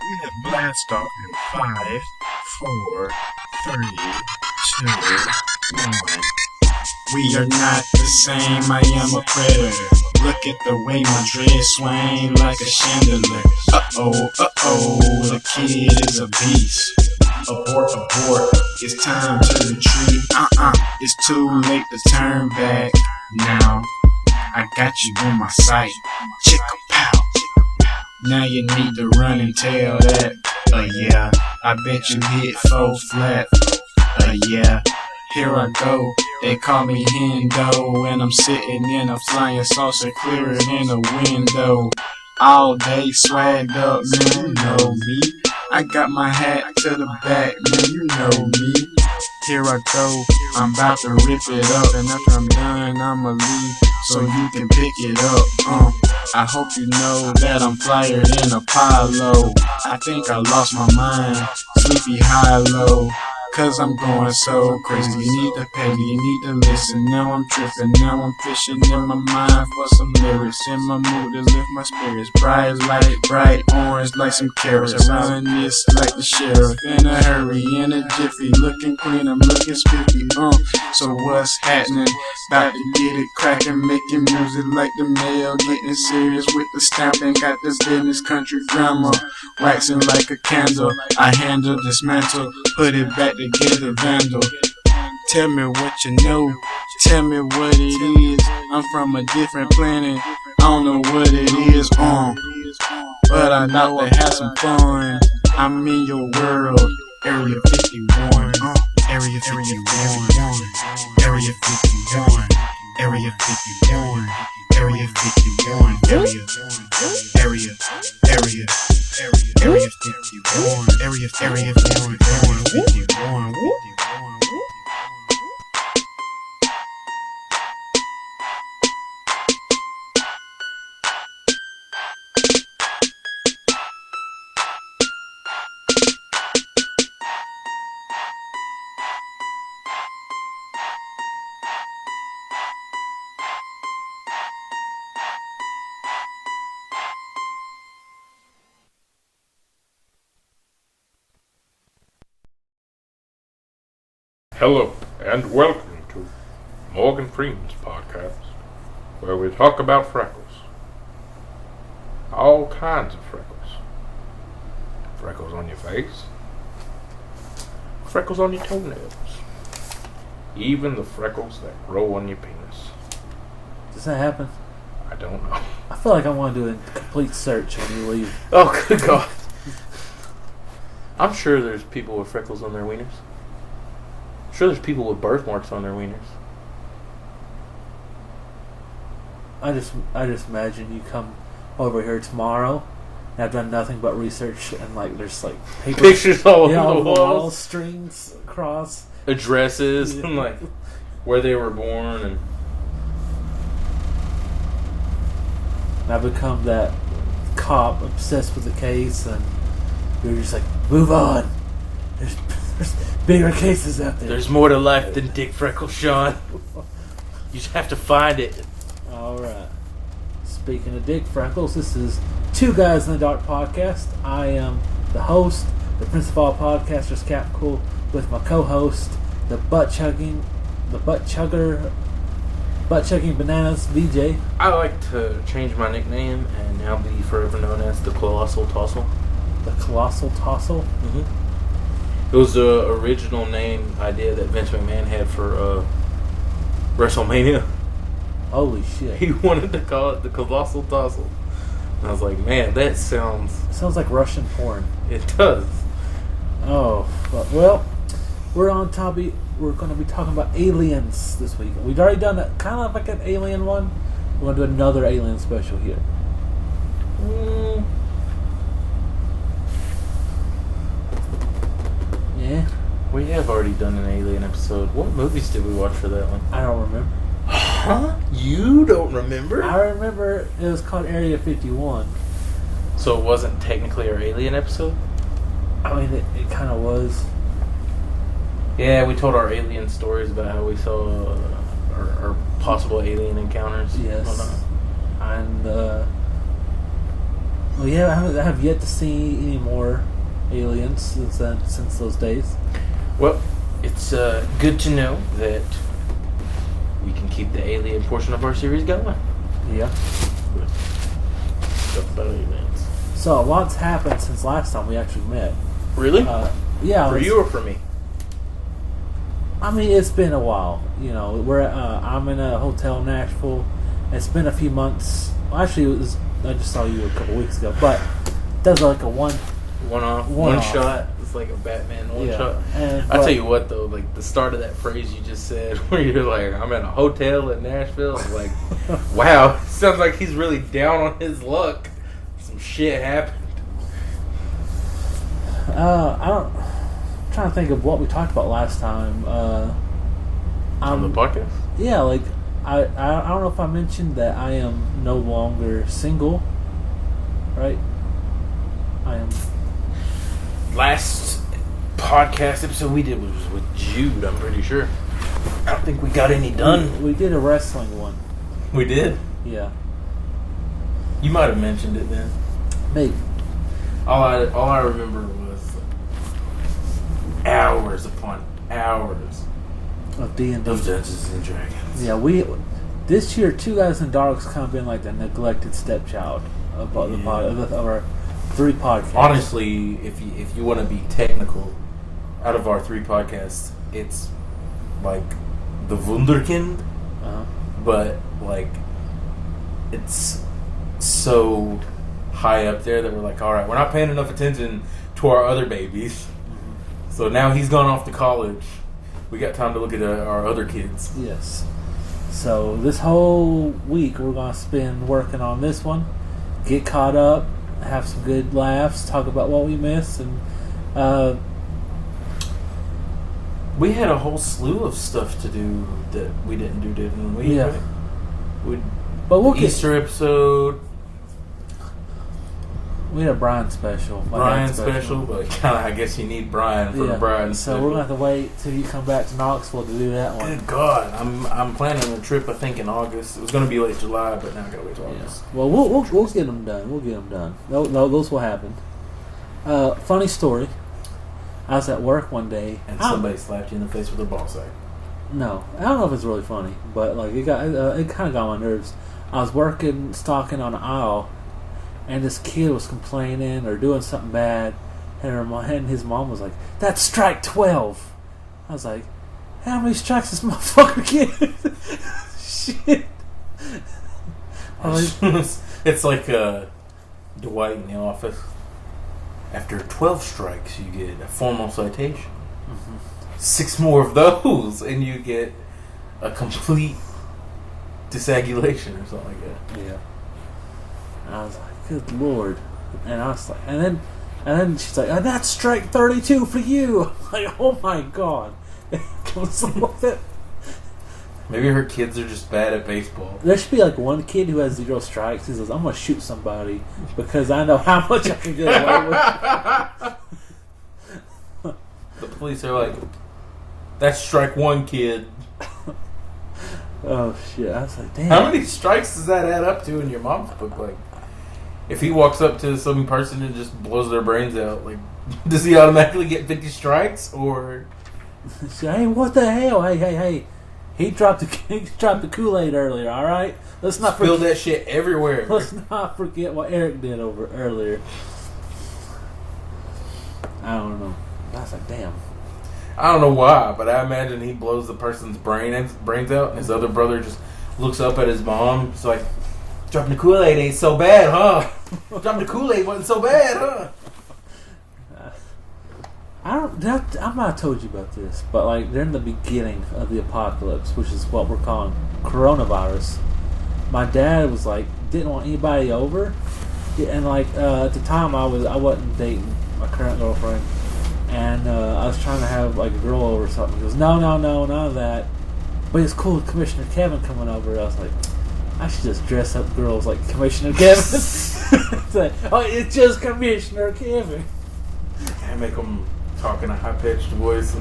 We have blast off in 5, 4, 3, 2, 1. We are not the same, I am a predator. Look at the way my dreads swing like a chandelier. The kid is a beast. Abort, abort, it's time to retreat. It's too late to turn back now. I got you on my sight, chicka pow. Now you need to run and tell that. Yeah, I bet you hit 4 flat. Yeah, here I go. They call me Hendo, and I'm sitting in a flying saucer clearer than a window. All day swagged up, man, you know me. I got my hat to the back, man, you know me. Here I go, I'm about to rip it up, and after I'm done, I'ma leave so you can pick it up. I hope you know that I'm flyer than Apollo. I think I lost my mind, sleepy high-low. Cause I'm going so crazy. You need to pay me, you need to listen. Now I'm tripping, now I'm fishing in my mind for some lyrics. In my mood to lift my spirits. Bright light, bright orange like some carrots. I run this like the sheriff. In a hurry, in a jiffy. Looking clean, I'm looking spiffy. So what's happening? About to get it cracking, making music like the mail. Getting serious with the stamping. Got this business country grammar. Waxing like a candle. I handle, dismantle, put it back together, vandal. Tell me what you know, tell me what it is. I'm from a different planet, I don't know what it is, but I know I have some fun. I'm in your world, Area 51, Area 51, Area 51, Area 51, Area 51, Area 51, Area 51. Hello, and welcome to Morgan Freeman's podcast, where we talk about freckles. All kinds of freckles. Freckles on your face. Freckles on your toenails. Even the freckles that grow on your penis. Does that happen? I don't know. I feel like I want to do a complete search when you leave. Oh, good God. I'm sure there's people with freckles on their wieners. Sure, there's people with birthmarks on their wieners. I just imagine you come over here tomorrow, and I've done nothing but research, and like there's like paper, Pictures all over all the the wall, walls, strings across, addresses, and like where they were born, and I've become that cop obsessed with the case, and you're just like, move on. There's bigger cases out there. there's more to life than Dick Freckles, Sean. You just have to find it. Alright. Speaking of Dick Freckles, this is Two Guys in the Dark podcast. I am the host, the Prince of all podcasters, Cap Cool, with my co-host, the butt chugging bananas, VJ. I like to change my nickname and now be forever known as the Colossal Tossle. The Colossal Tossle. Mm-hmm. It was the original name idea that Vince McMahon had for WrestleMania. Holy shit. He wanted to call it the Colossal Tossle. And I was like, man, that sounds like Russian porn. It does. Oh, well, we're on topic. We're going to be talking about aliens this week. We've already done a, kind of like an alien one. We're going to do another alien special here. Yeah. We have already done an alien episode. What movies did we watch for that one? I don't remember. Huh? You don't remember? I remember it was called Area 51. So it wasn't technically our alien episode? I mean, it kind of was. Yeah, we told our alien stories about how we saw our possible alien encounters. Yes. And And Well, yeah, I have yet to see any more aliens since those days. Well, it's good to know that we can keep the alien portion of our series going. Yeah. Stuff about aliens. So a lot's happened since last time we actually met. Really? Yeah. For you or for me? I mean, it's been a while. You know, I'm in a hotel in Nashville. It's been a few months. Well, actually, I just saw you a couple weeks ago, but that's like a one shot. It's like a Batman one shot. And, I tell you what, though, like the start of that phrase you just said, where you're like, "I'm in a hotel in Nashville." I'm like, wow, sounds like he's really down on his luck. Some shit happened. I'm trying to think of what we talked about last time. On the podcast? Yeah, like I don't know if I mentioned that I am no longer single. Right? I am. Last podcast episode we did was with Jude, I'm pretty sure. I don't think we got any done. We did a wrestling one. We did? Yeah. You might have mentioned it then. Maybe. All I remember was hours upon hours Of D&D. of Dungeons and Dragons. Yeah, this year, Two Guys in the Dark's kind of been like the neglected stepchild of our three podcasts. Honestly, if you want to be technical, out of our three podcasts, it's like the Wunderkind, but like it's so high up there that we're like, all right, we're not paying enough attention to our other babies. Mm-hmm. So now he's gone off to college. We got time to look at our other kids. Yes. So this whole week we're going to spend working on this one, get caught up, have some good laughs, talk about what we missed, and we had a whole slew of stuff to do that we didn't do, didn't we? Yeah. But we'll Easter episode. We had a Brian special. Brian special, but kind of, I guess you need Brian for the Brian special. So we're going to have to wait till you come back to Knoxville to do that one. Good God. I'm planning a trip, I think, in August. It was going to be late July, but now I got to wait till August. Well, we'll get them done. We'll get them done. No, those will happen. Funny story. I was at work one day. And somebody slapped you in the face with a ball sack. No. I don't know if it's really funny, but like it kind of got on my nerves. I was stocking on an aisle, and this kid was complaining or doing something bad, and his mom was like, "That's strike 12." I was like, "How many strikes this motherfucker get?" Shit. It's like Dwight in The Office. After 12 strikes, you get a formal citation. Mm-hmm. 6 more of those, and you get a complete disagulation or something like that. Yeah. And I was like, "Good Lord!" And I was like, and then she's like, "That's strike 32 for you." I'm like, "Oh my God!" Maybe her kids are just bad at baseball. There should be like one kid who has 0 strikes. He says, "I'm gonna shoot somebody because I know how much I can get away with." The police are like, "That's strike 1, kid." Oh shit! I was like, "Damn." How many strikes does that add up to in your mom's book? Like, if he walks up to some person and just blows their brains out, like, does he automatically get 50 strikes or? Hey, what the hell? Hey! He dropped the Kool-Aid earlier. All right, let's not spill that shit everywhere. Let's not forget what Eric did over earlier. I don't know. I was like, damn. I don't know why, but I imagine he blows the person's brains out, and his other brother just looks up at his mom. It's like, dropping the Kool-Aid ain't so bad, huh? Dropping the Kool-Aid wasn't so bad, huh? I might have told you about this, but like during the beginning of the apocalypse, which is what we're calling coronavirus, my dad was like, didn't want anybody over, and like at the time I wasn't dating my current girlfriend, and I was trying to have like a girl over or something. He goes, no, none of that. But it's cool with Commissioner Kevin coming over. I was like, I should just dress up girls like Commissioner Kevin. It's like, oh, it's just Commissioner Kevin. And make them talk in a high-pitched voice,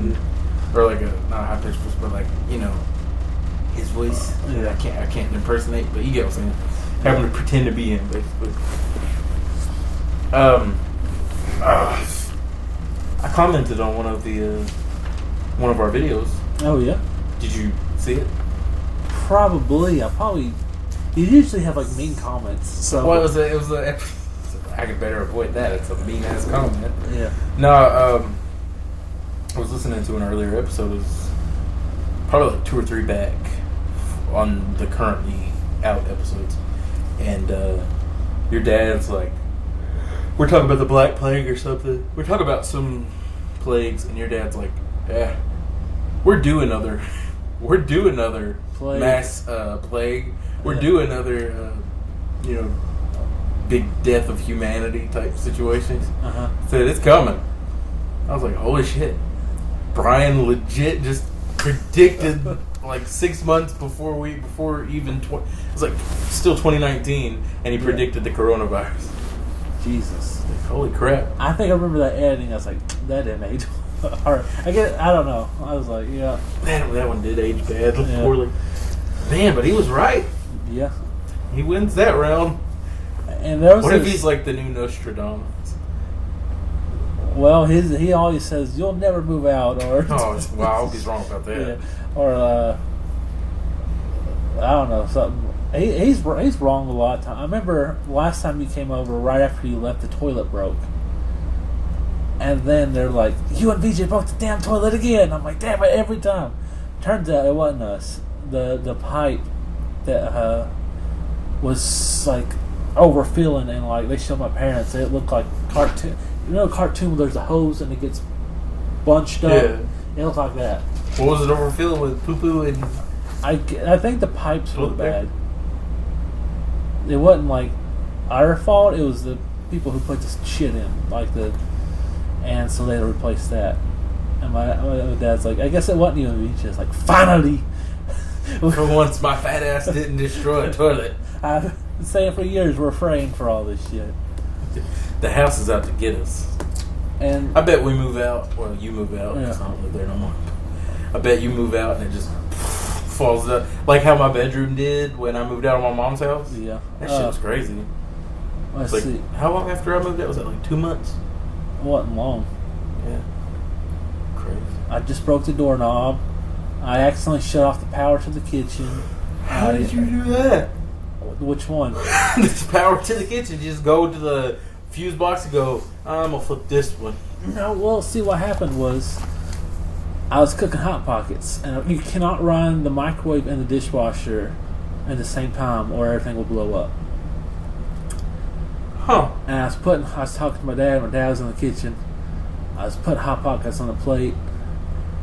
or like not a high-pitched voice, but like, you know, his voice. Yeah. I can't impersonate, but you get what I'm saying. Having to pretend to be him, basically. I commented on one of our videos. Oh yeah. Did you see it? Probably. You usually have like mean comments. So. Well, it was a. I could better avoid that. It's a mean ass comment. Yeah. No, I was listening to an earlier episode. It was probably like 2 or 3 back on the currently out episodes, and your dad's like, we're talking about the Black Plague or something. We're talking about some plagues, and your dad's like, yeah, we're due another Plague. mass plague. We're due another, big death of humanity type situations. Said it's coming. I was like, holy shit. Brian legit just predicted like 6 months before even it was like still 2019, and he predicted the coronavirus. Jesus. Like, holy crap. I think I remember that editing. I was like, that didn't age. Or I don't know. I was like, yeah. Man, that one did age badly, poorly. Man, but he was right. Yeah. He wins that round. And there was what if he's like the new Nostradamus? Well, he always says, you'll never move out. Or oh, wow, I hope he's wrong about that. Yeah. Or, I don't know, something. He's wrong a lot of times. I remember last time you came over, right after you left, the toilet broke. And then they're like, you and VJ broke the damn toilet again. I'm like, damn it, every time. Turns out it wasn't us. The pipe that was like overfilling, and like they showed my parents, it looked like cartoon. You know, cartoon where there's a hose and it gets bunched up. Yeah. It looked like that. What was it overfilling with? Poo poo and. I think the pipes were bad. It wasn't like our fault. It was the people who put this shit in, and so they had to replace that. And my dad's like, I guess it wasn't even me. Just like, finally. For once, my fat ass didn't destroy a toilet. I've been saying for years, we're praying for all this shit. The house is out to get us. And I bet we move out. Well, you move out. Yeah. I don't live there no more. I bet you move out and it just falls up. Like how my bedroom did when I moved out of my mom's house. Yeah. That shit was crazy. Let's Like, see. how long after I moved out? Was that like 2 months? It wasn't long. Yeah. Crazy. I just broke the doorknob. I accidentally shut off the power to the kitchen. How did you do that? Which one? This power to the kitchen. You just go to the fuse box and go, I'm going to flip this one. No, well, see, what happened was I was cooking Hot Pockets, and you cannot run the microwave and the dishwasher at the same time or everything will blow up. Huh. And I was talking to my dad was in the kitchen. I was putting Hot Pockets on the plate,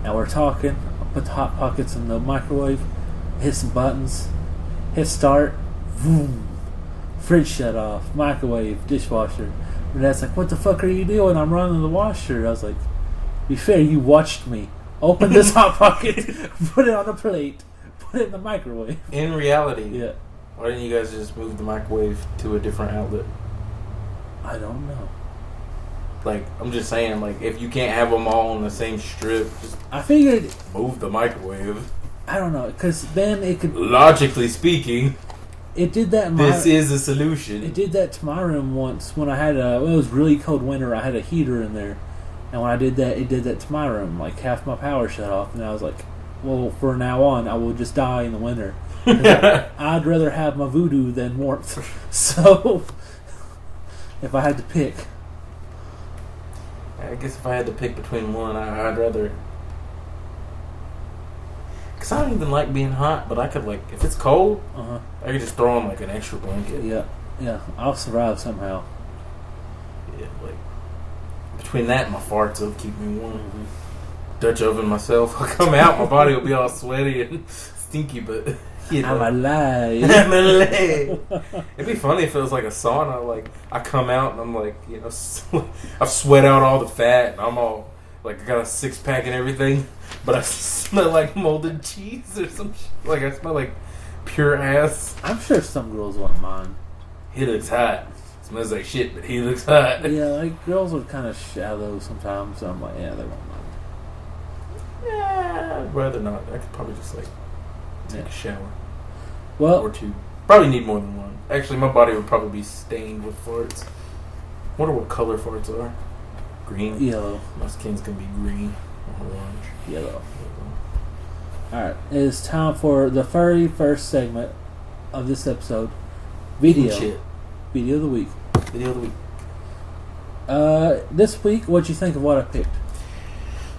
and we're talking. I put the Hot Pockets in the microwave, hit some buttons, hit start, boom, fridge shut off, microwave, dishwasher. My dad's like, what the fuck are you doing? I'm running the washer. I was like, be fair, you watched me. Open this Hot Pocket, put it on a plate, put it in the microwave. In reality, Yeah. why didn't you guys just move the microwave to a different outlet? I don't know. Like, I'm just saying, like, if you can't have them all on the same strip, just I figured, move the microwave. I don't know, because then it could. Logically speaking, It did that in my. this is a solution. It did that to my room once when I had it was really cold winter. I had a heater in there, and when I did that, it did that to my room. Like half my power shut off, and I was like, "Well, from now on, I will just die in the winter. I'd rather have my voodoo than warmth." So, if I had to pick, I guess if I had to pick between one, I'd rather. Because I don't even like being hot, but I could, like, if it's cold, I could just throw on, like, an extra blanket. yeah, I'll survive somehow. Yeah, like, between that and my farts, it'll keep me warm. Dutch oven myself. I'll come out, my body will be all sweaty and stinky, but, you know. I'm alive. I'm alive. It'd be funny if it was like a sauna. Like, I come out and I'm like, you know, I've sweat out all the fat and I'm all, like, I got a 6-pack and everything, but I smell like molded cheese or some shit. Like, I smell like pure ass. I'm sure some girls wouldn't mind. He looks hot. Smells like shit, but he looks hot. Yeah, like girls are kind of shallow sometimes. So I'm like, yeah, they won't mind. Yeah, I'd rather not. I could probably just, like, take a shower. Well, Or two. Probably need more than one. Actually, my body would probably be stained with farts. Wonder what color farts are. Green? Yellow. My skin's gonna be green or orange. Yellow. Alright, it is time for the very first segment of this episode. Video. Shit. Video of the week. Video of the week. This week, what'd you think of what I picked?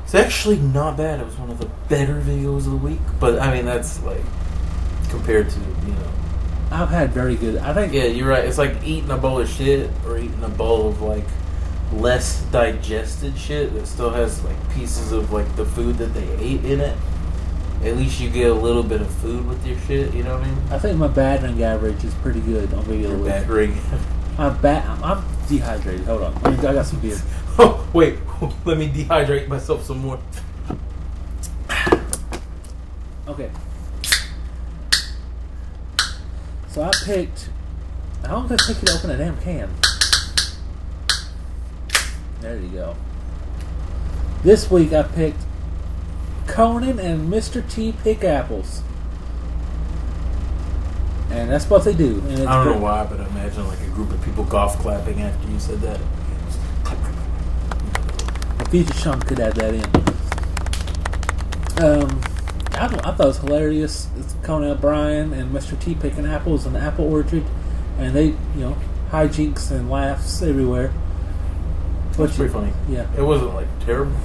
It's actually not bad. It was one of the better videos of the week. But, I mean, that's, like, compared to, I've had very good. I think. Yeah, you're right. It's like eating a bowl of shit or eating a bowl of, like, less digested shit that still has, like, pieces of, like, the food that they ate in it. At least you get a little bit of food with your shit, you know what I mean? I think my battering average is pretty good on video of the week. Battering. I'm dehydrated. Hold on. I got some beer. Oh, wait. Let me dehydrate myself some more. Okay. So I picked. How long did it take you to open a damn can? There you go. This week I picked Conan and Mr. T pick apples. And that's what they do. And I don't know why, but I imagine like a group of people golf clapping after you said that. A future chunk could add that in. I thought it was hilarious. It's Conan O'Brien and Mr. T picking apples in the apple orchard. And they, hijinks and laughs everywhere. It's pretty funny. Yeah. It wasn't like terrible.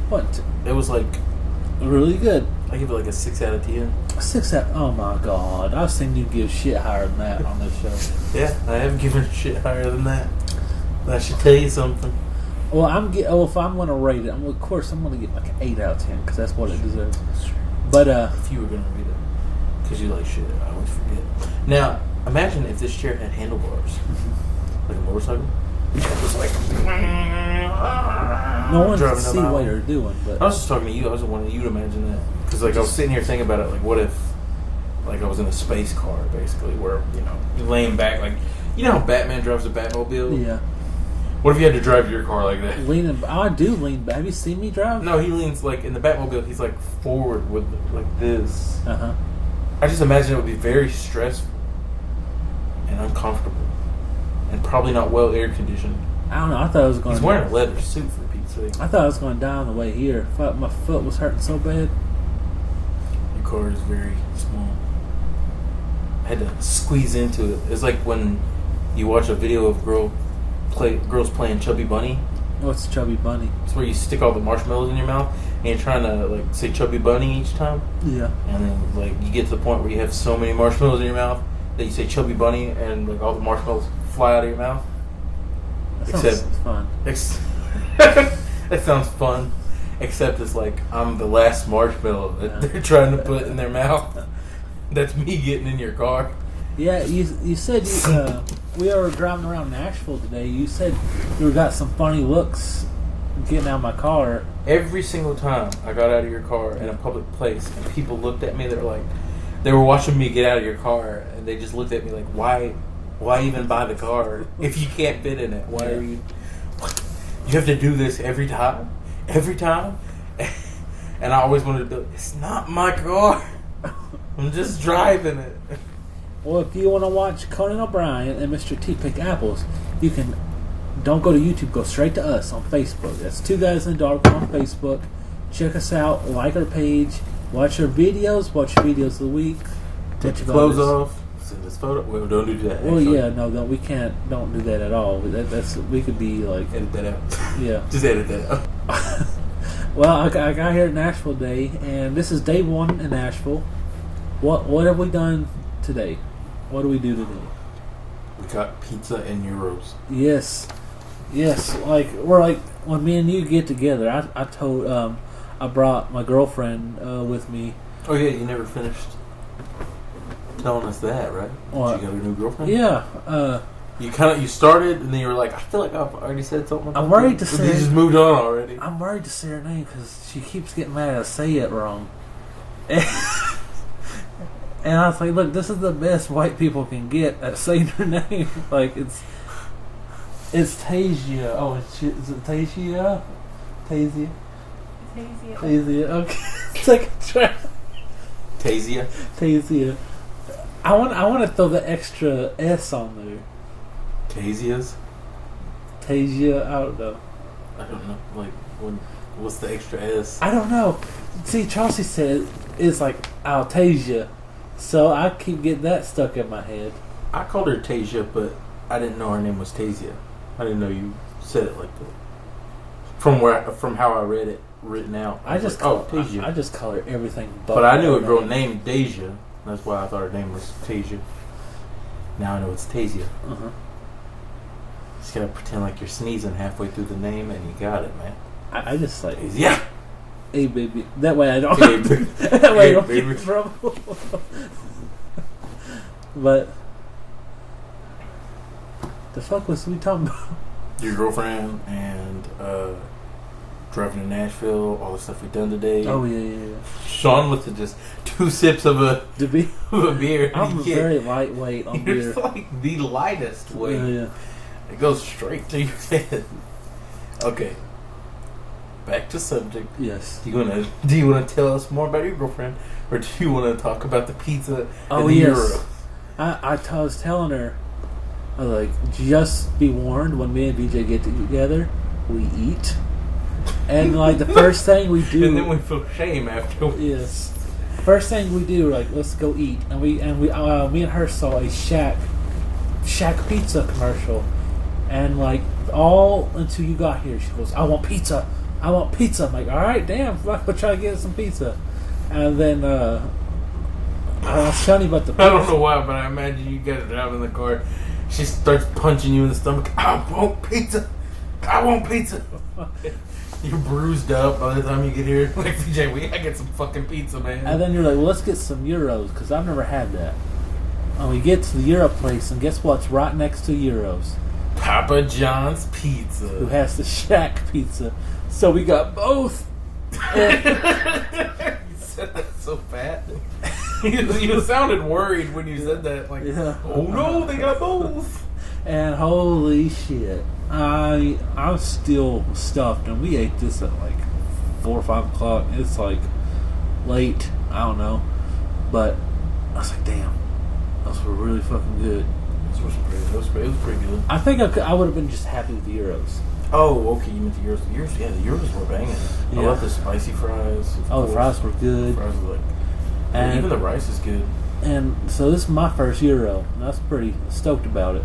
What? It was like Really good. I give it like a 6 out of 10. 6 out. Oh my god! I've seen you give shit higher than that on this show. Yeah, I have given shit higher than that. That should tell you something. Well, if I'm gonna rate it, of course I'm gonna get like an 8 out of 10 because that's what it deserves. But if you were gonna rate it, because you like shit, I always forget. Now, imagine if this chair had handlebars, like a motorcycle. It was like no one can driving see down the what aisle. you're doing. But I was just talking to you. I was wanting you to imagine that because like I was sitting here thinking about it. Like, what if like I was in a space car, basically, where you're laying back, like how Batman drives a Batmobile. yeah, What if you had to drive your car like that? I do lean back. Have you seen me drive? No, he leans like in the Batmobile. He's like forward with like this. Uh-huh. I just imagine it would be very stressful and uncomfortable, and probably not well air conditioned. I don't know. I thought I was going. He's wearing a leather suit for Pete's sake. I thought I was going to die on the way here. I thought my foot was hurting so bad. Your car is very small. I had to squeeze into it. It's like when you watch a video of girls playing Chubby Bunny. What's Chubby Bunny? It's where you stick all the marshmallows in your mouth and you're trying to like say Chubby Bunny each time. Yeah. And then like you get to the point where you have so many marshmallows in your mouth that you say Chubby Bunny and like all the marshmallows fly out of your mouth. That sounds fun. That sounds fun. Except it's like I'm the last marshmallow that they're trying to put in their mouth. That's me getting in your car. Yeah, you said we were driving around Nashville today. You said you got some funny looks getting out of my car. Every single time I got out of your car in a public place and people looked at me, they were watching me get out of your car and they just looked at me like, why even buy the car if you can't fit in it? Why are you? You have to do this every time, and I always wanted to be like, it's not my car. I'm just driving it. Well, if you want to watch Conan O'Brien and Mr. T pick apples, you can. Don't go to YouTube. Go straight to us on Facebook. That's Two Guys in the Dark on Facebook. Check us out. Like our page. Watch our videos. Watch videos of the week. Take your clothes off. Send this photo. Well, don't do that. Well, yeah, no, we can't. Don't do that at all. We could be like edit that out. Yeah, just edit that out. Well, I got here at Nashville today, and this is day 1 in Nashville. What have we done today? What do we do today? We got pizza and euros. Yes. We're like when me and you get together. I told I brought my girlfriend with me. Oh yeah, you never finished telling us that, right? What? Did you got a new girlfriend? Yeah. You started and then you were like, I feel like I've already said something. I'm worried to say. You just moved on already. I'm worried to say her name because she keeps getting mad I say it wrong. And I was like, look, this is the best white people can get at saying her name. Like, it's Tasia. Oh, is it Tasia? Tasia? Tasia, okay. Take a try. Tasia. I want to throw the extra S on there. Tasias? Altasia. I don't know. I don't know. Like, what's the extra S? I don't know. See, Chelsea said it's like Altasia, so I keep getting that stuck in my head. I called her Tasia, but I didn't know her name was Tasia. I didn't know you said it like that. From how I read it written out, I just Tasia. I just call her everything. But I knew a girl named Deja. That's why I thought her name was Tasia. Now I know it's Tasia. Uh-huh. Just gotta pretend like you're sneezing halfway through the name, and you got it, man. I just like, yeah. Hey baby. That way I don't. Hey, baby. That way I don't Hey, get in baby. trouble. But the fuck was we talking about? Your girlfriend and driving to Nashville, all the stuff we've done today. Oh yeah. Sean with just 2 sips of a To be, beer. I'm very lightweight on You're beer. like the lightest weight. Yeah. It goes straight to your head. Okay. Back to subject. Yes. Do you wanna tell us more about your girlfriend, or do you wanna talk about the pizza Oh and the yes. Euro? I was telling her, I was like, just be warned, when me and VJ get together, we eat. And like the first thing we do, And then we feel shame afterwards. yes, first thing we do, like, let's go eat. And we me and her saw a Shack Pizza commercial, and like all until you got here, she goes, I want pizza. I'm like, all right, damn, fuck, we'll try to get some pizza. And then I was telling you about the pizza. I don't know why, but I imagine you guys driving the car. She starts punching you in the stomach. I want pizza. You're bruised up by the time you get here. Like, VJ, we gotta get some fucking pizza, man. And then you're like, well, let's get some Euros, because I've never had that. And we get to the Euro place, and guess what's right next to Euros? Papa John's Pizza. Who has the Shack Pizza. So we got both. And You said that so fat. You sounded worried when you said that. Like, Yeah. oh no, they got both. And holy shit, I'm still stuffed, and we ate this at like 4 or 5 o'clock. It's like late, I don't know, but I was like, damn, those were really fucking good. It was pretty good. I think I would have been just happy with the Euros. Oh, okay, you meant the Euros. Yeah, the Euros were banging. Yeah. I love the spicy fries. of Oh, the course. fries were good. The fries were like, And even the rice is good. And so this is my first Euro, and I was pretty stoked about it.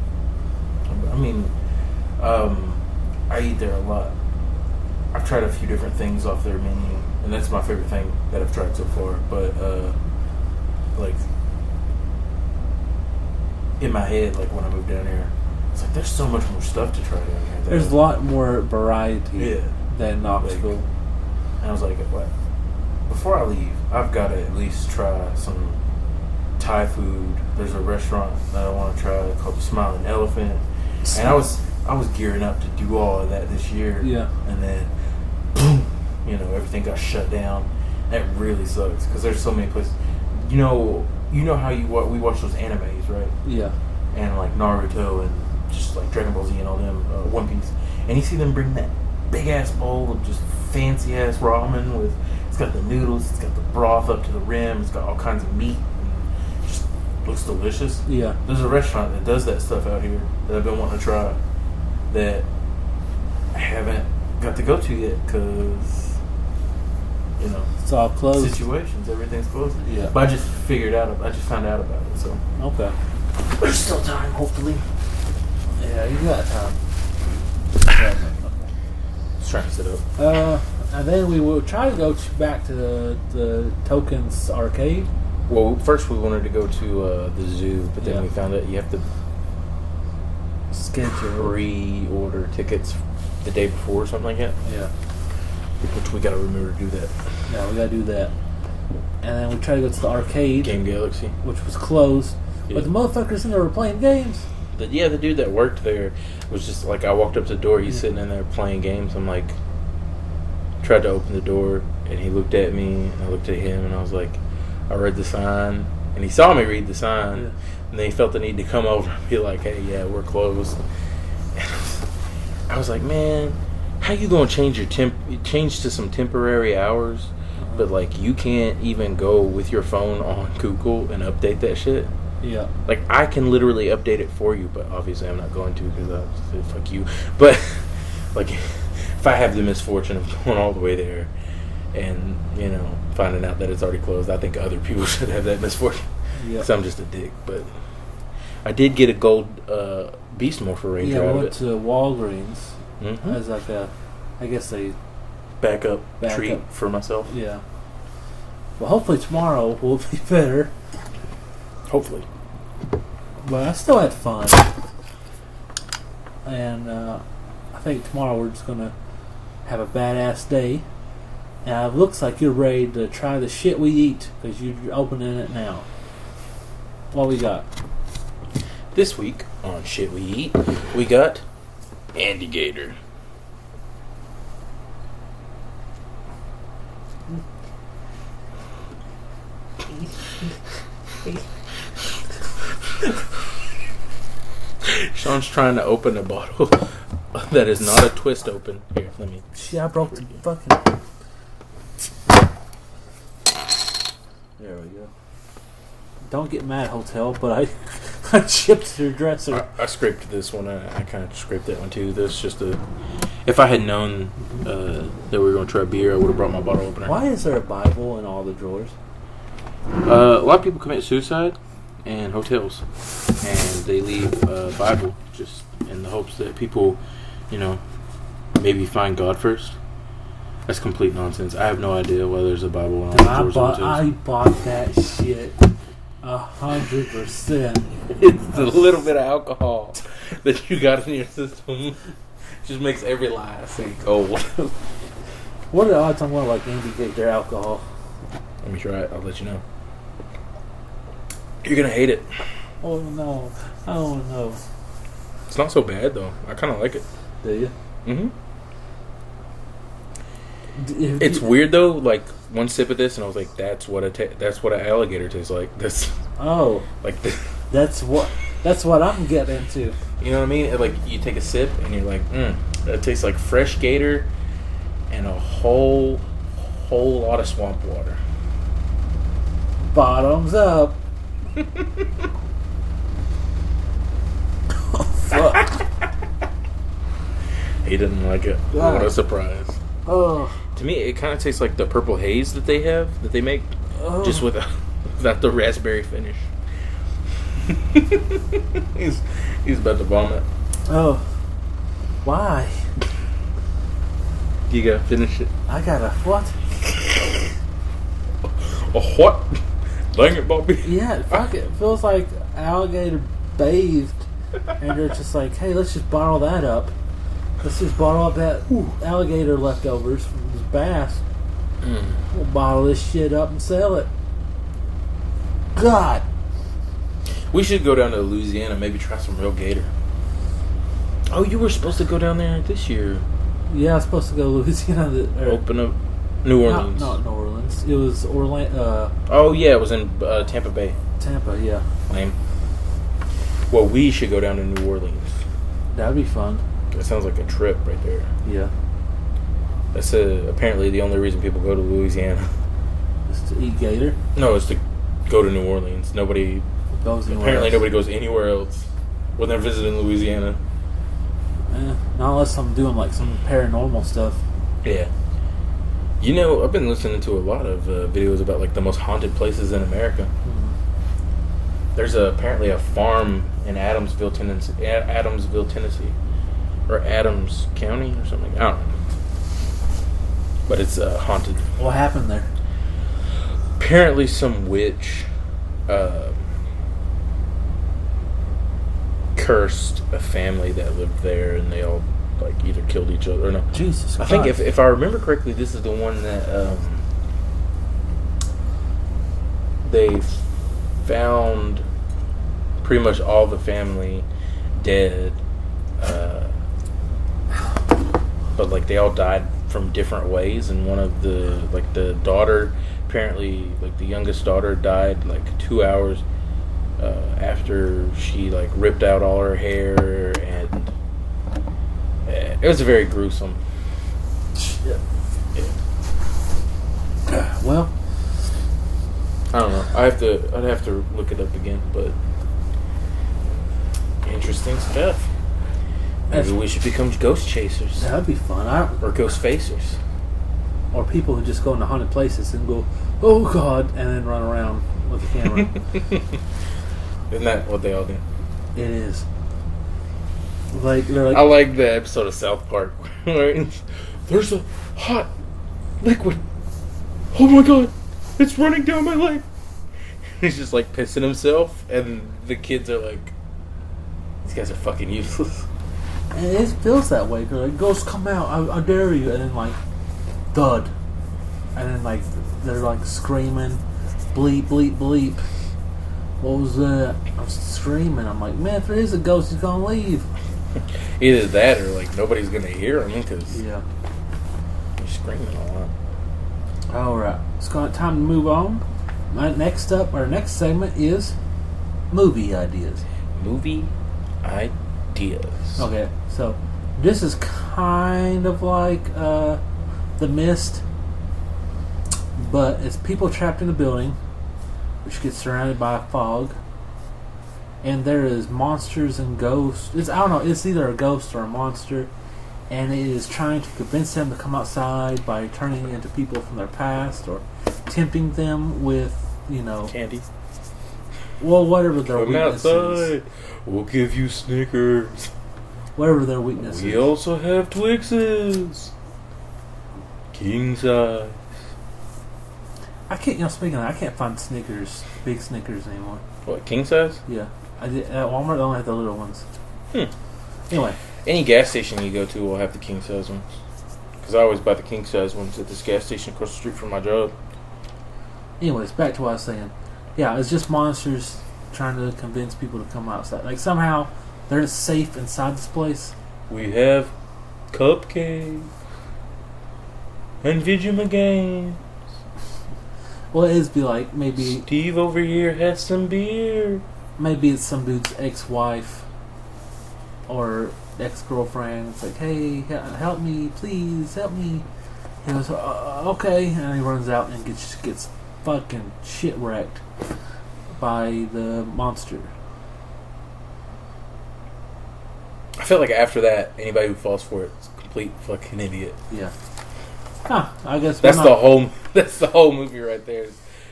I mean, I eat there a lot. I've tried a few different things off their menu, and that's my favorite thing that I've tried so far. But like in my head, like when I moved down here, it's like there's so much more stuff to try down here. There's a lot more variety Yeah. than Knoxville. And I was like, what? Before I leave, I've got to at least try some Thai food. There's a restaurant that I want to try called the Smiling Elephant. And I was gearing up to do all of that this year. Yeah. And then, boom, everything got shut down. That really sucks because there's so many places. You know how we watch those animes, right? Yeah. And like Naruto and just like Dragon Ball Z and all them, One Piece. And you see them bring that big ass bowl of just fancy ass ramen with, it's got the noodles, it's got the broth up to the rim, it's got all kinds of meat, and just looks delicious. Yeah. There's a restaurant that does that stuff out here that I've been wanting to try that I haven't got to go to yet because, It's all closed. situations, everything's closed. Yeah. But I just found out about it, so. Okay. There's still time, hopefully. Yeah, you got time. Just trying to set up. And then we will try to go back to the Tokens arcade. Well, first we wanted to go to the zoo, but then Yeah. we found out you have to Schedule. pre-order tickets the day before or something like that. Yeah. Which we got to remember to do that. Yeah, we gotta do that. And then we try to go to the arcade, Game Galaxy. which was closed. Yeah. But the motherfuckers in there were playing games. The dude that worked there was just like, I walked up to the door, he's sitting in there playing games. I'm like, tried to open the door, and he looked at me, and I looked at him, and I was like, I read the sign, and he saw me read the sign, Yeah. and then he felt the need to come over and be like, hey, yeah, we're closed. And I was like, man, how you gonna change to some temporary hours, but like you can't even go with your phone on Google and update that shit? Yeah. Like, I can literally update it for you, but obviously I'm not going to because fuck you. But, like, if I have the misfortune of going all the way there and, you know, finding out that it's already closed, I think other people should have that misfortune. Yeah. Because I'm just a dick. But I did get a gold Beast Morpher Ranger Yeah, out we of went it. to Walgreens Mm-hmm. as like a, I guess a Backup treat Backup. for myself. yeah. Well, hopefully tomorrow will be better. Hopefully. But I still had fun. And I think tomorrow we're just going to have a badass day. And it looks like you're ready to try the shit we eat because you're opening it now. What we got? This week on Shit We Eat, we got Andy Gator. Sean's trying to open a bottle that is not a twist open. Here, let me. Shit, I broke the fucking... There we go. Don't get mad, hotel, but I chipped your dresser. I scraped this one. I kind of scraped that one too. This just a. If I had known that we were going to try beer, I would have brought my bottle opener. Why is there a Bible in all the drawers? A lot of people commit suicide in hotels, and they leave a Bible just in the hopes that people, you know, maybe find God first. That's complete nonsense. I have no idea why there's a Bible in all the drawers of hotels. I bought that shit 100%. It's a little bit of alcohol that you got in your system. Just makes every lie seem cold. What are the odds I'm going to like indicate their alcohol? Let me try it. I'll let you know. You're gonna hate it. Oh no. Oh no. It's not so bad though. I kind of like it. Do you? Mm-hmm. It's weird though. Like one sip of this, and I was like, "That's what that's what an alligator tastes like." That's like that's what I'm getting into. You know what I mean? Like you take a sip, and you're like, that tastes like fresh gator, and a whole lot of swamp water. Bottoms up. Oh, fuck. He didn't like it. God. What a surprise. Oh. To me, it kind of tastes like the purple haze that they make, just without the raspberry finish. he's about to vomit. Oh. Why? You gotta finish it. I gotta what? A what? Dang it, Bobby. Yeah, fuck it. It feels like alligator bathed. And they're just like, hey, let's just bottle that up. Let's just bottle up that alligator leftovers from this bass. We'll bottle this shit up and sell it. God. We should go down to Louisiana, maybe try some real gator. Oh, you were supposed to go down there this year. Yeah, I was supposed to go to Louisiana. Open up New Orleans. Not New Orleans. It was Orlando. Oh, yeah, it was in Tampa Bay. Tampa, yeah. Lame. Well, we should go down to New Orleans. That'd be fun. That sounds like a trip right there. Yeah. That's apparently the only reason people go to Louisiana. Just to eat gator? No, it's to go to New Orleans. Nobody goes anywhere else when they're visiting Louisiana. Not unless I'm doing like some paranormal stuff. Yeah. You know, I've been listening to a lot of videos about like the most haunted places in America. There's apparently a farm in Adamsville, Tennessee, or Adams County or something. I don't know. But it's haunted. What happened there? Apparently, some witch cursed a family that lived there, and they all like either killed each other or no. Jesus Christ. I think if I remember correctly, this is the one that they found pretty much all the family dead, but like they all died from different ways, and one of the daughter, apparently like the youngest daughter died like 2 hours after she like ripped out all her hair, and it was very gruesome. Yeah. Well, I don't know. I'd have to look it up again, but interesting stuff. Maybe we should become ghost chasers. That'd be fun. Or ghost facers. Or people who just go into haunted places and go, "Oh God," and then run around with the camera. Isn't that what they all do? It is. They're like, I like the episode of South Park where there's a hot liquid. Oh my God, it's running down my leg. He's just like pissing himself, and the kids are like, "These guys are fucking useless." and it feels that way. They're like, "Ghosts, come out! I dare you!" And then like, thud, and then like they're like screaming, "Bleep, bleep, bleep!" What was that? I'm screaming. I'm like, man, if there is a ghost, he's gonna leave. Either that, or like nobody's gonna hear him because Yeah. you're screaming a lot. All right, it's time to move on. Our next segment is movie ideas. Movie ideas. Okay, so this is kind of like The Mist, but it's people trapped in a building which gets surrounded by a fog, and there is monsters and ghosts. I don't know, it's either a ghost or a monster, and it is trying to convince them to come outside by turning into people from their past or tempting them with, Candy. well, whatever their Come weaknesses. outside. We'll give you Snickers. Whatever their weaknesses. We also have Twixes. King size. I can't, speaking of that, I can't find Snickers, big Snickers anymore. What, king size? Yeah. I did, at Walmart, they only have the little ones. Anyway. Any gas station you go to will have the king size ones. Because I always buy the king size ones at this gas station across the street from my job. Anyways, back to what I was saying. Yeah, it's just monsters trying to convince people to come outside. Like, somehow, they're safe inside this place. We have cupcakes and Vegemite games. Well, it'd be like, maybe Steve over here has some beer. maybe it's some dude's ex-wife or ex-girlfriend. It's like, hey, help me, please, help me. He goes, okay, and he runs out and gets fucking shit wrecked by the monster. I feel like after that, anybody who falls for it is a complete fucking idiot. Yeah. Huh, I guess That's the whole movie right there.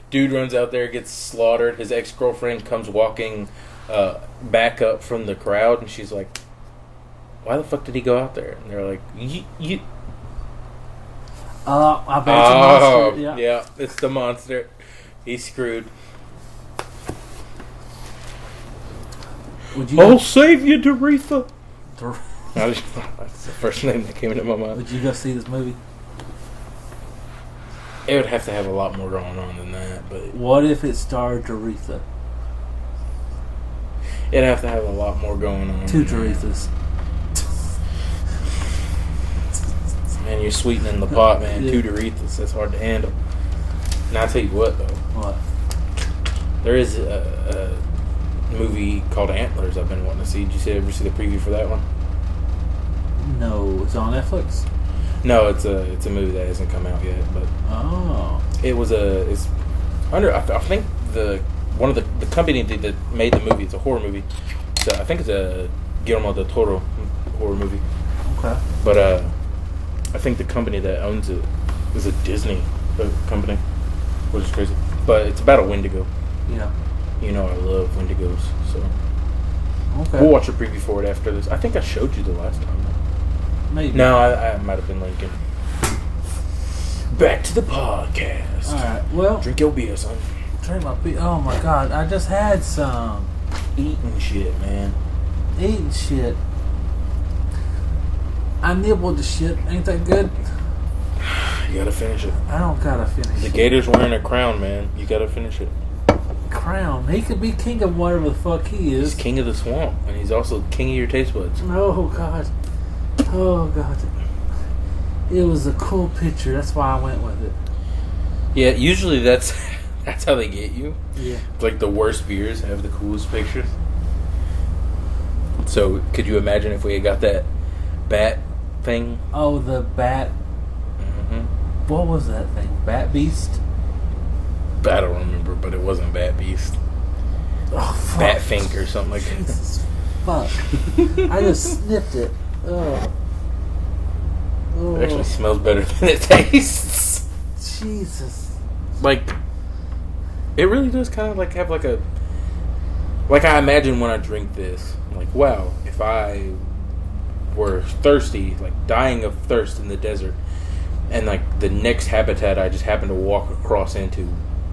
Dude runs out there, gets slaughtered. His ex-girlfriend comes walking back up from the crowd, and she's like, "Why the fuck did he go out there?" And they're like, "You." I bet it's a monster. Yeah. Yeah, it's the monster. He's screwed. Would you? I'll save you, Doretha. Go, That's the first name that came into my mind. would you go see this movie? It would have to have a lot more going on than that, but What if it starred Doretha? it'd have to have a lot more going on. Two than that. Dorethas. Man, you're sweetening the pot, man. Yeah. Two Dorethas, that's hard to handle. Now, I'll tell you what, though. What? There is a movie called Antlers I've been wanting to see. Did you ever see the preview for that one? No, it's on Netflix. No, it's a movie that hasn't come out yet, but Oh. it's under, I think one of the company that made the movie, it's a horror movie. So I think it's a Guillermo del Toro horror movie. Okay. But I think the company that owns it is a Disney company, which is crazy. But it's about a Wendigo. Yeah. You know I love Wendigos, so Okay. we'll watch a preview for it after this. I think I showed you the last time. Maybe. No, I might have been linking. Back to the podcast. Alright, well, Drink your beer, son. drink my beer. Oh my god, I just had some. Eating shit, man. Eating shit. I nibbled the shit. Ain't that good? You gotta finish it. I don't gotta finish The it. Gator's wearing a crown, man. You gotta finish it. Crown. He could be king of whatever the fuck he He's is. king of the swamp, and he's also king of your taste buds. Oh god. Oh god. It was a cool picture. That's why I went with it. Yeah, usually that's how they get you. Yeah. Like the worst beers have the coolest pictures. So could you imagine if we had got that bat thing? Oh, the bat. Mm-hmm. What was that thing? Bat Beast? I don't remember, but it wasn't Bat Beast. Oh, fuck. Bat Fink or something like that. Jesus fuck. I just snipped it. Ugh. It actually smells better than it tastes. Jesus. Like, it really does kind of like have like a... Like I imagine when I drink this, I'm like, wow, if I were thirsty, like dying of thirst in the desert, and like the next habitat I just happened to walk across into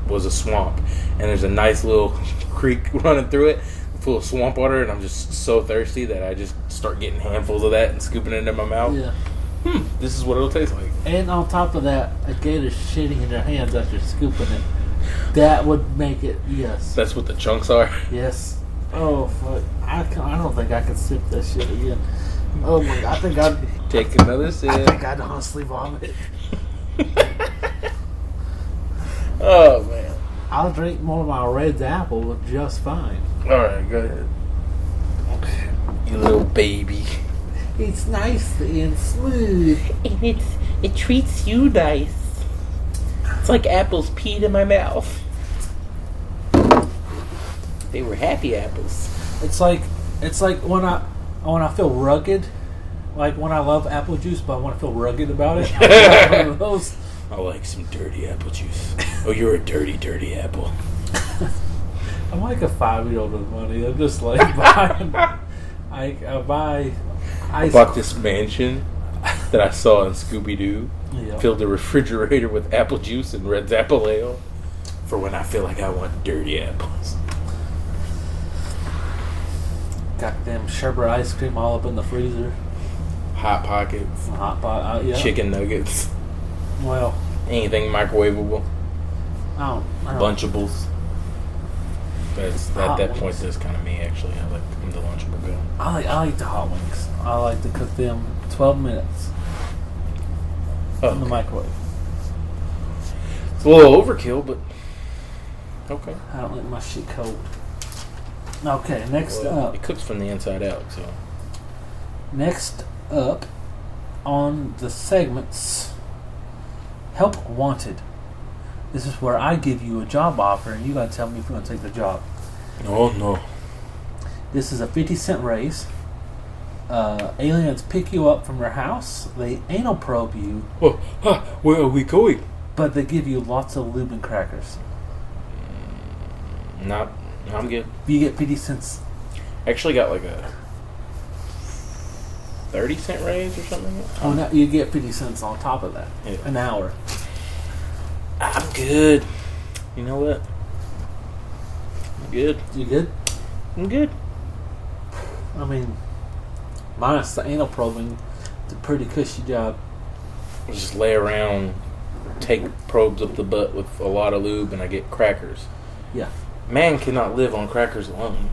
was a swamp, and there's a nice little creek running through it full of swamp water, and I'm just so thirsty that I just start getting handfuls of that and scooping it into my mouth. Yeah. This is what it'll taste like. And on top of that, a gator shitting in your hands after scooping it. That would make it, yes. That's what the chunks are. Yes. Oh, fuck. I don't think I could sip that shit again. Oh, my God. I think I'd... Take another sip. I think I'd honestly vomit. Oh, man. I'll drink more of my Red's apple just fine. Alright, go ahead. You little baby. It's nice and smooth. And it treats you nice. It's like apples peed in my mouth. They were happy apples. It's like when I feel rugged, like when I love apple juice, but I want to feel rugged about it. I want one of those. I like some dirty apple juice. Oh, you're a dirty, dirty apple. I'm like a 5-year-old with money. I'm just like buying. I bought this mansion that I saw in Scooby-Doo. Yeah. Filled the refrigerator with apple juice and Red's apple ale for when I feel like I want dirty apples. Got them sherbet ice cream all up in the freezer. Hot Pockets. Hot pot, yeah. Chicken nuggets. Well, Anything microwavable. I don't. Lunchables. At Hot that wings. point, that's kind of me, actually. I'm the Lunchable guy. I like the hot wings. I like to cook them 12 minutes in the microwave. It's a little overkill, but okay. I don't like my shit cold. Okay, next up. It cooks from the inside out, so. Next up on the segments, Help Wanted. This is where I give you a job offer and you gotta tell me if you're gonna take the job. Oh no. This is a 50-cent raise. Aliens pick you up from your house. They anal probe you, Where are we going? but they give you lots of lube and crackers. I'm good. You get 50 cents. Actually got like a 30-cent raise or something like that. Oh, no, you get 50 cents on top of that. Yeah. An hour. I'm good. You know what? I'm good. You good? I'm good. I mean, minus the anal probing, it's a pretty cushy job. Just lay around, take probes up the butt with a lot of lube, and I get crackers. Yeah. Man cannot live on crackers alone.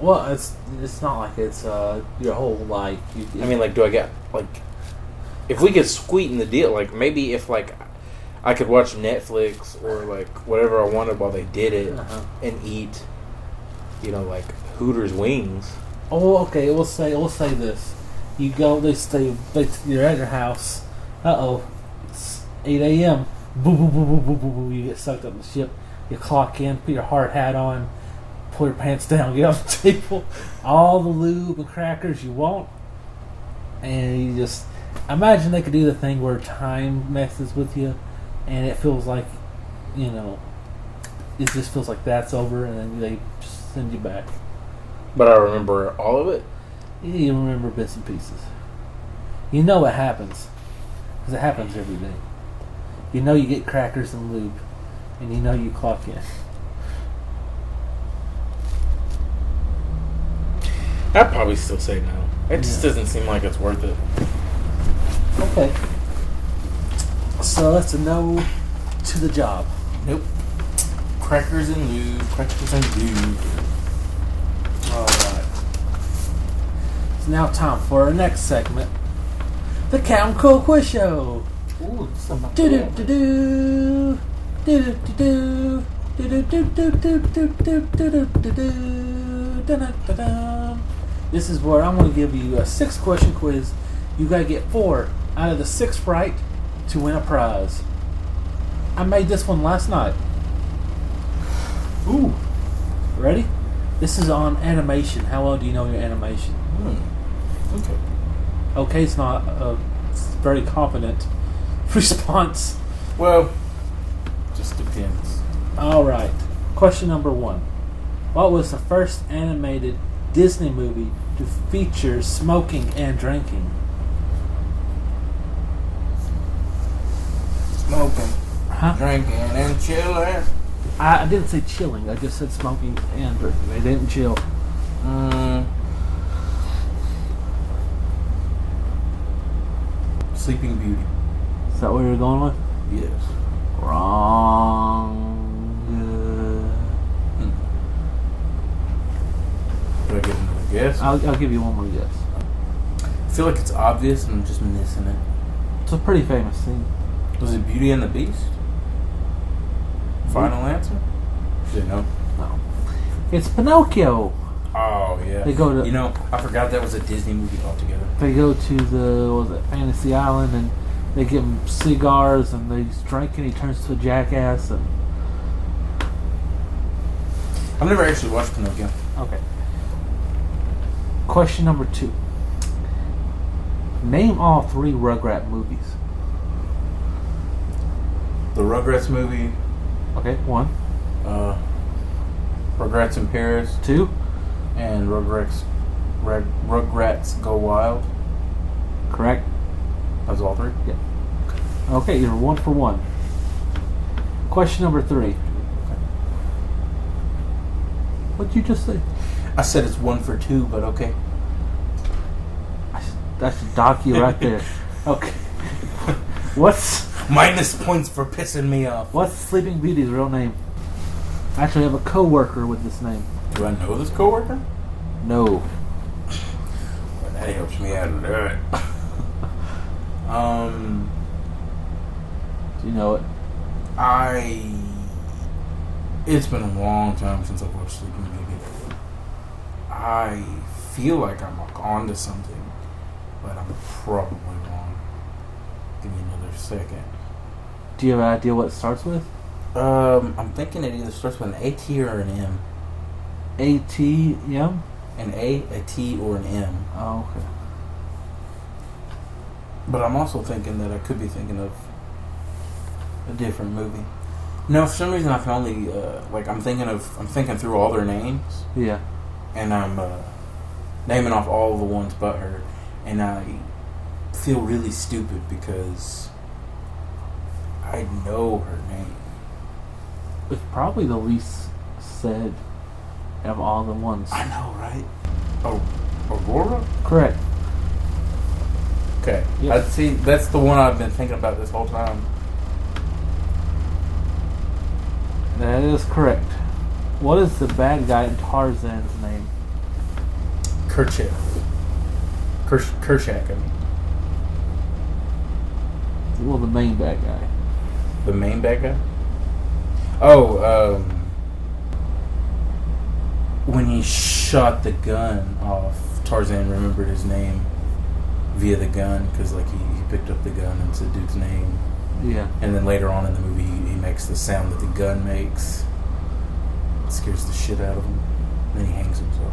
Well, it's not like it's your whole life. I mean, like, do I get, like, if we could sweeten the deal, like, maybe if, like, I could watch Netflix or, like, whatever I wanted while they did it and eat, you know, like, Hooters wings. Oh, okay. We'll say this. You go. You're at your house. It's 8 a.m. Boo, boo, boo, boo, boo, boo, boo. You get sucked up in the ship. You clock in. Put your hard hat on. Pull your pants down. Get off the table. All the lube and crackers you want. And you just imagine they could do the thing where time messes with you, and it feels like, you know, it just feels like that's over, and then they just send you back. But I remember all of it. You remember bits and pieces. You know it happens. Because it happens every day. You know you get crackers and lube. And you know you clock in. I'd probably still say no. It just doesn't seem like it's worth it. Okay. So that's a no to the job. Nope. Crackers and lube. Crackers and lube. Alright. It's now time for our next segment. The Count Cool Quiz Show. Ooh, something. Do-do-do-do. Do-do-do-do. Do-do-do-do-do-do-do-do-do-do-do-do-do. This is where I'm going to give you a 6-question quiz. You got to get 4 out of the 6 right to win a prize. I made this one last night. Ooh. Ready? This is on animation. How well do you know your animation? Okay. Okay, it's not a very competent response. Well, just depends. Alright. Question number 1. What was the first animated Disney movie to feature smoking and drinking? Smoking, Huh? drinking, and chilling. I didn't say chilling. I just said smoking and drinking. They didn't chill. Sleeping Beauty. Is that what you're going with? Yes. Wrong. Do I get another guess? I'll give you one more guess. I feel like it's obvious and I'm just missing it. It's a pretty famous scene. Was it Beauty and the Beast? Final answer? Didn't know. No. It's Pinocchio. Oh yeah. They go to- You know, I forgot that was a Disney movie altogether. They go to the, what was it, Fantasy Island, and they give him cigars, and he's drinking. He turns to a jackass, and I've never actually watched Pinocchio. okay. Question number 2. Name all 3 Rugrat movies. The Rugrats movie, Okay, 1, Rugrats in Paris, 2. and Rugrats Go Wild. Correct. That was all 3? Yeah. Okay, you're 1 for 1. Question number 3. What'd you just say? I said it's 1 for 2, but okay. That should dock you right there. Okay. What's Minus points for pissing me off. Sleeping Beauty's real name? I actually have a co-worker with this name. Do I know this coworker? No. Well, that helps me out a lot. Do you know it? It's been a long time since I've watched Sleeping Beauty. I feel like I'm onto something, but I'm probably wrong. Give me another second. Do you have an idea what it starts with? I'm thinking it either starts with an AT or an M. ATM? An a T, or an M. Oh, okay. But I'm also thinking that I could be thinking of a different movie. No, for some reason I can only I'm thinking through all their names, Yeah. and I'm naming off all the ones but her, and I feel really stupid because I know her name. It's probably the least said of all the ones. I know, right? Oh, Aurora? Correct. Okay. Yep. I see. That's the one I've been thinking about this whole time. That is correct. What is the bad guy in Tarzan's name? Kerchak. Kerchak, I mean. Well, the main bad guy. The main bad guy? Oh, when he shot the gun off, Tarzan remembered his name via the gun, because like he picked up the gun and said dude's name. Yeah. And then later on in the movie, he makes the sound that the gun makes. It scares the shit out of him. Then he hangs himself.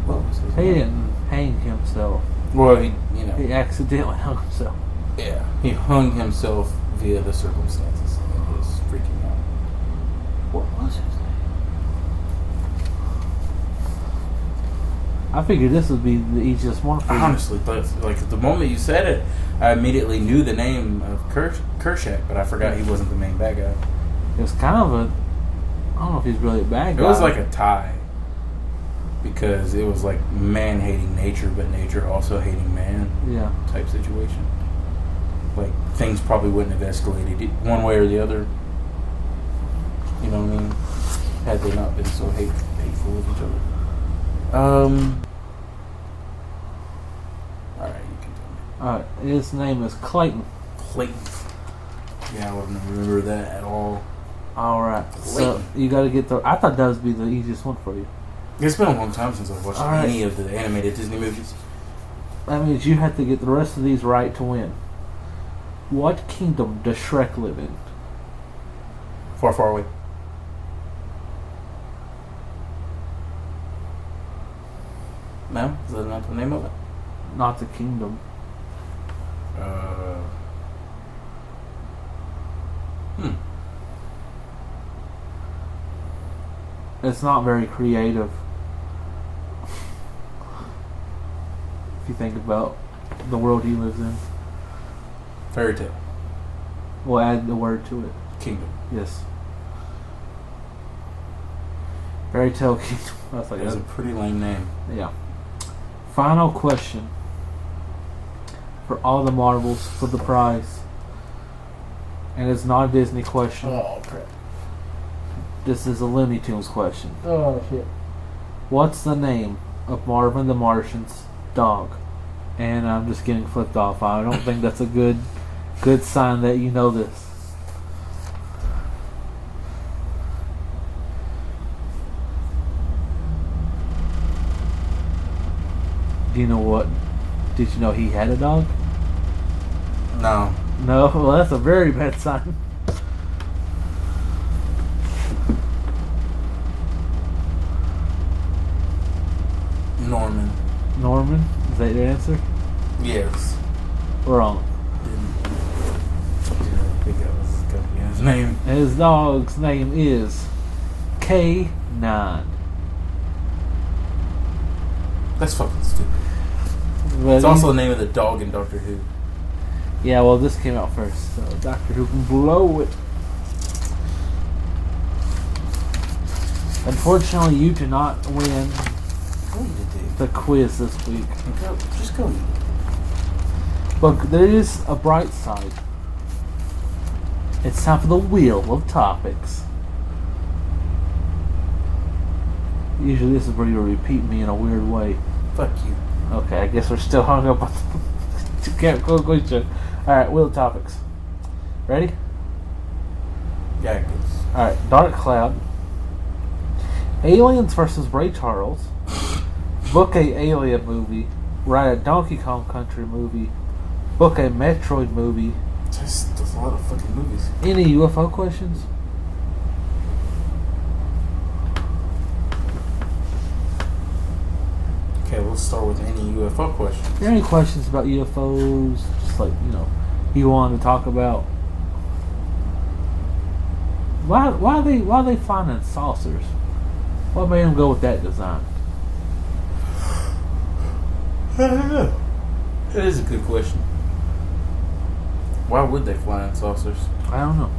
What was his He name? didn't hang himself. Well, he He accidentally hung himself. yeah, he hung himself via the circumstances. And he was freaking out. What was his name? I figured this would be the easiest one for I you. honestly thought, like, the moment you said it, I immediately knew the name of Kershak, but I forgot he wasn't the main bad guy. It was kind of a... I don't know if he's really a bad guy. It was like a tie. Because it was like man hating nature, but nature also hating man Yeah. type situation. Like, things probably wouldn't have escalated one way or the other. You know what I mean? Had they not been so hateful of each other. Alright, you can tell me. Alright, his name is Clayton. Clayton. Yeah, I wouldn't remember that at all. Alright, so Clayton. you gotta get the... I thought that would be the easiest one for you. It's been a long time since I've watched Alright. any of the animated Disney movies. That means you have to get the rest of these right to win. What kingdom does Shrek live in? Far, far away. No? Is that not the name of it? Not the kingdom. It's not very creative. If you think about the world he lives in. Fairy tale. We'll add the word to it. Kingdom. Yes. Fairy Tale Kingdom. That's like That's a pretty lame name. Yeah. Final question. For all the marbles for the prize. And it's not a Disney question. Oh, crap. This is a Looney Tunes question. Oh, shit. What's the name of Marvin the Martian's dog? And I'm just getting flipped off. I don't think that's a good sign that you know this. Do you know what? Did you know he had a dog? No. No? Well, that's a very bad sign. Norman. Norman? Is that your answer? Yes. Wrong. Didn't think that was going to be his name. His dog's name is K9. That's fucking stupid. But It's also the name of the dog in Doctor Who. yeah, well, this came out first, so Doctor Who can blow it. Unfortunately, you do not win What do you do? the quiz this week. Just go eat. But there is a bright side. It's time for the wheel of topics. Usually this is where you repeat me in a weird way. Fuck you. Okay, I guess we're still hung up on Can't go question. Alright, wheel of topics. Ready? Yeah, I guess. Alright, Dark Cloud. Aliens versus Ray Charles. Book a Alien movie. Write a Donkey Kong Country movie. Book a Metroid movie. There's a lot of fucking movies. Any UFO questions? Okay, let's start with any UFO questions. Are there any questions about UFOs? Just like, you wanted to talk about? Why are they flying in saucers? What made them go with that design? I don't know. That is a good question. Why would they fly in saucers? I don't know.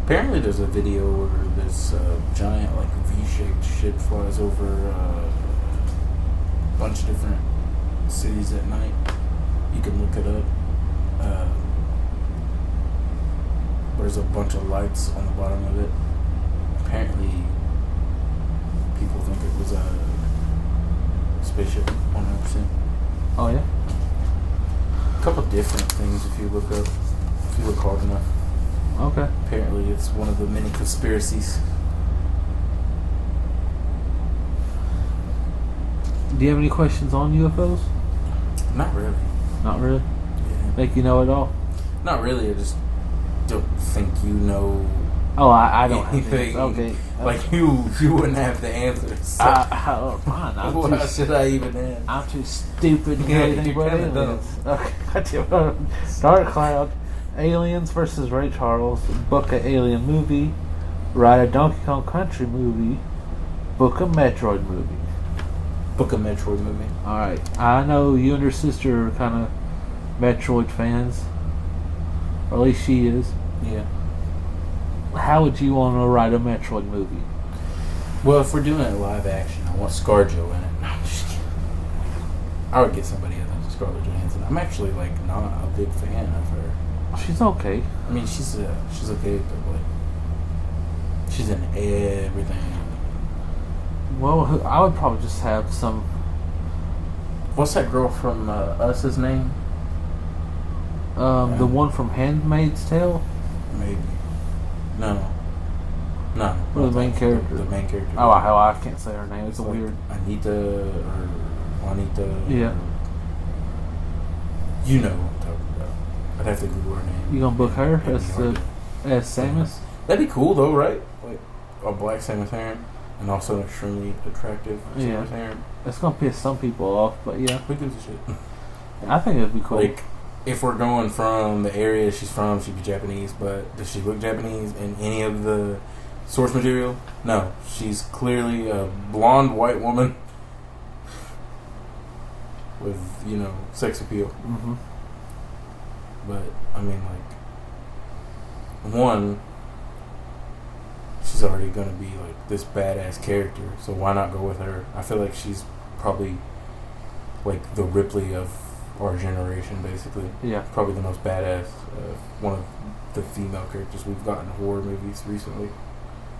Apparently there's a video where this giant, like, V-shaped ship flies over a bunch of different cities at night. You can look it up. There's a bunch of lights on the bottom of it. Apparently people think it was a spaceship, 100%. Oh yeah? A couple different things if you look hard enough. Okay. Apparently it's one of the many conspiracies. Do you have any questions on UFOs? Not really. Not really? Yeah. Think you know it all? Not really. I just don't think you know Oh, I don't have anything. any. Okay. Like you wouldn't have the answers. So Fine. why should I even ask? I'm too stupid to Yeah, know anything you're about kinda aliens. Okay. Dark Cloud. Aliens versus Ray Charles. Book a Alien movie. Write a Donkey Kong Country movie. Book a Metroid movie. Book a Metroid movie. Alright. I know you and your sister are kind of Metroid fans. Or at least she is. Yeah. How would you want to write a Metroid movie? Well, if we're doing it live action, I want ScarJo in it. No, I'm just kidding. I would get somebody other than Scarlett Johansson. I'm actually not a big fan of her. She's okay. I mean, she's okay, but like she's in everything. Well, I would probably just have some. What's that girl from Us's name? The one from Handmaid's Tale? Maybe. No. Or the main character? The main character. Oh, I can't say her name. It's like weird. Anita or Juanita. Yeah. You know what I'm talking about. I'd have to Google her name. You gonna book her It'd be hard as Samus? That'd be cool though, right? Like a black Samus Aran. and also extremely attractive. Yeah. Samus Aran. It's gonna piss some people off, but yeah, Who gives a shit? I think it'd be cool. Like, if we're going from the area she's from, she'd be Japanese, but does she look Japanese in any of the source material? No. She's clearly a blonde white woman with, sex appeal. Mm-hmm. But, I mean, like, one, she's already going to be, like, this badass character, so why not go with her? I feel like she's probably, like, the Ripley of our generation, basically. Yeah. Probably the most badass, one of the female characters we've gotten in horror movies recently.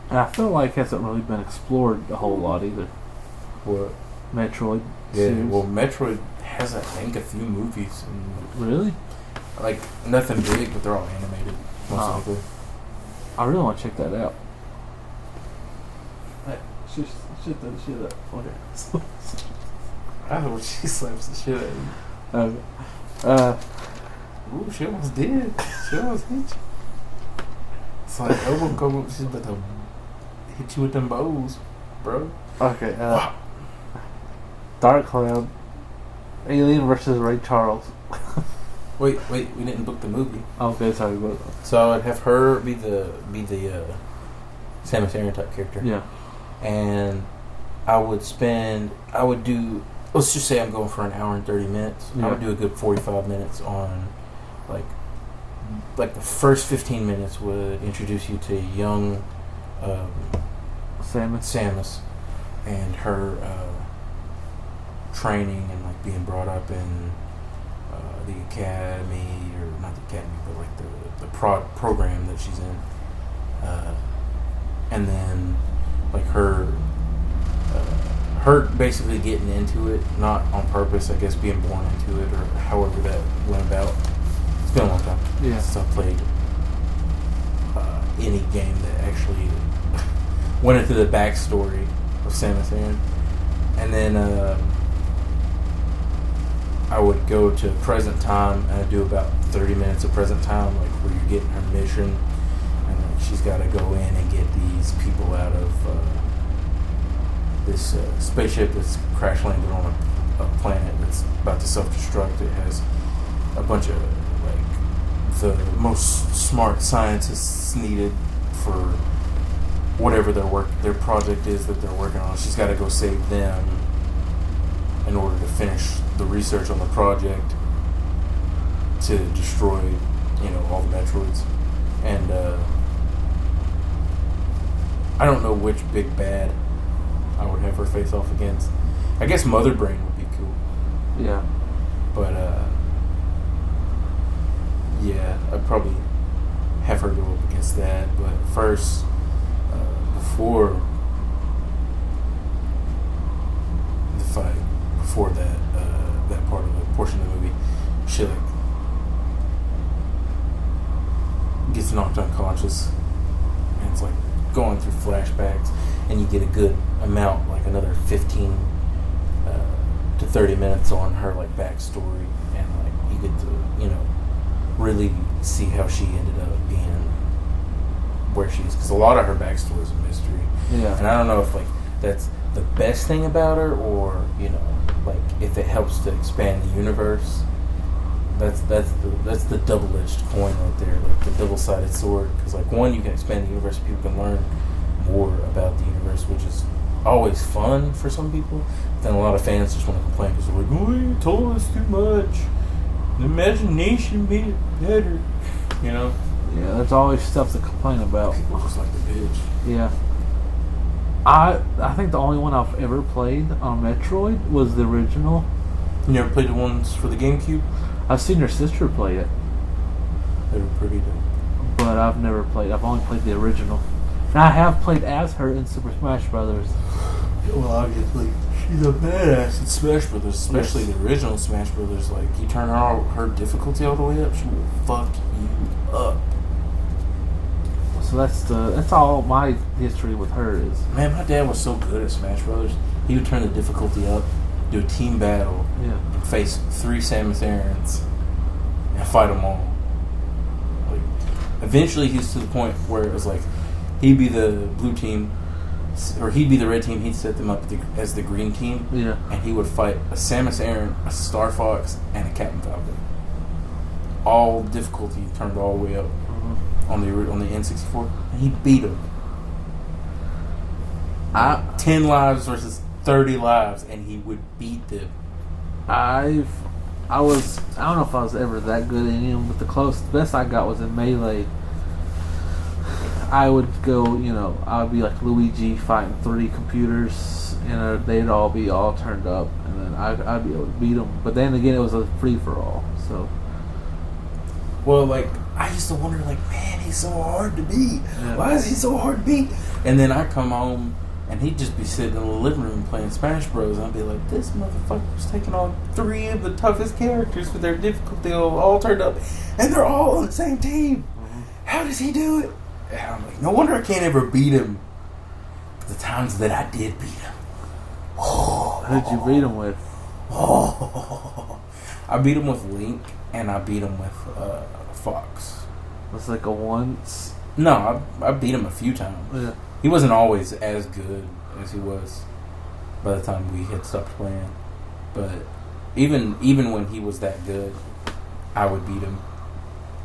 And I feel like it hasn't really been explored a whole lot either. What? Metroid Yeah, series. well, Metroid has, I think, a few movies. And, Really? like, nothing big, but they're all animated, most Oh. likely. I really want to check that out. Hey, shit that shit up. Okay. I know she slaps the shit out of you. Ooh, she almost did. She almost hit you. It's like elbow go. She's about to hit you with them bows, bro. Okay. Dark Cloud. Alien versus Ray Charles. Wait, we didn't book the movie. Okay, sorry, but So I'd have her be the Samus Aran type character. yeah. And I would do, let's just say I'm going for an hour and 30 minutes. Yeah. I would do a good 45 minutes on, like the first 15 minutes would introduce you to young Samus and her training and like being brought up in the academy, or not the academy, but like the program that she's in, and then like her basically getting into it, not on purpose, I guess, being born into it, or however that went about. It's been a long time Yeah. since I played any game that actually went into the backstory of Samus Aran. And then I would go to present time, and I'd do about 30 minutes of present time, like where you're getting her mission, and then she's got to go in and get these people out of this spaceship that's crash landed on a planet that's about to self-destruct. It has a bunch of like the most smart scientists needed for whatever their project is that they're working on. She's got to go save them in order to finish the research on the project to destroy, all the Metroids. And I don't know which big bad I would have her face off against. I guess Mother Brain would be cool. Yeah. But yeah, I'd probably have her go up against that. But first, before the fight, before that part of the portion of the movie, she like gets knocked unconscious, and it's like going through flashbacks, and you get a good amount, like another 15 to 30 minutes on her like backstory, and like you get to really see how she ended up being where she is, because a lot of her backstory is a mystery. Yeah. And I don't know if like that's the best thing about her, or like if it helps to expand the universe. That's the double-edged coin right there, like the double-sided sword. Because like one, you can expand the universe, people can learn more about the universe, which is always fun for some people. Then a lot of fans just want to complain because they're like, "Oh, you told us too much. The imagination made it better." Yeah, there's always stuff to complain about. People just like the bitch. Yeah. I think the only one I've ever played on Metroid was the original. You never played the ones for the GameCube? I've seen your sister play it, They were pretty dope. but I've never played. I've only played the original. And I have played as her in Super Smash Brothers. Well, obviously, she's a badass in Smash Brothers, especially the original Smash Brothers. Like, you turn her difficulty all the way up, she will fuck you up. So that's all my history with her is. Man, my dad was so good at Smash Brothers. He would turn the difficulty up, do a team battle, Yeah. and face 3 Samus Arans and fight them all. Like, eventually, he's to the point where it was like he'd be the blue team, or he'd be the red team. He'd set them up as the green team. Yeah. And he would fight a Samus Aran, a Star Fox, and a Captain Falcon. All difficulty turned all the way up on the N64, and he beat him. 10 lives versus 30 lives, and he would beat them. I don't know if I was ever that good in him, but the best I got was in Melee. I would go, I would be like Luigi fighting 3 computers, and they'd all be all turned up, and then I'd be able to beat them. But then again, it was a free for all. So, well, like I used to wonder, like, man, he's so hard to beat. Yeah. Why is he so hard to beat? And then I come home. And he'd just be sitting in the living room playing Smash Bros. And I'd be like, this motherfucker's taking on 3 of the toughest characters with their difficulty all turned up. And they're all on the same team. How does he do it? And I'm like, no wonder I can't ever beat him. But the times that I did beat him. who'd you beat him with? I beat him with Link, and I beat him with Fox. It's like a once. No, I beat him a few times. Yeah. He wasn't always as good as he was by the time we had stopped playing. But even when he was that good, I would beat him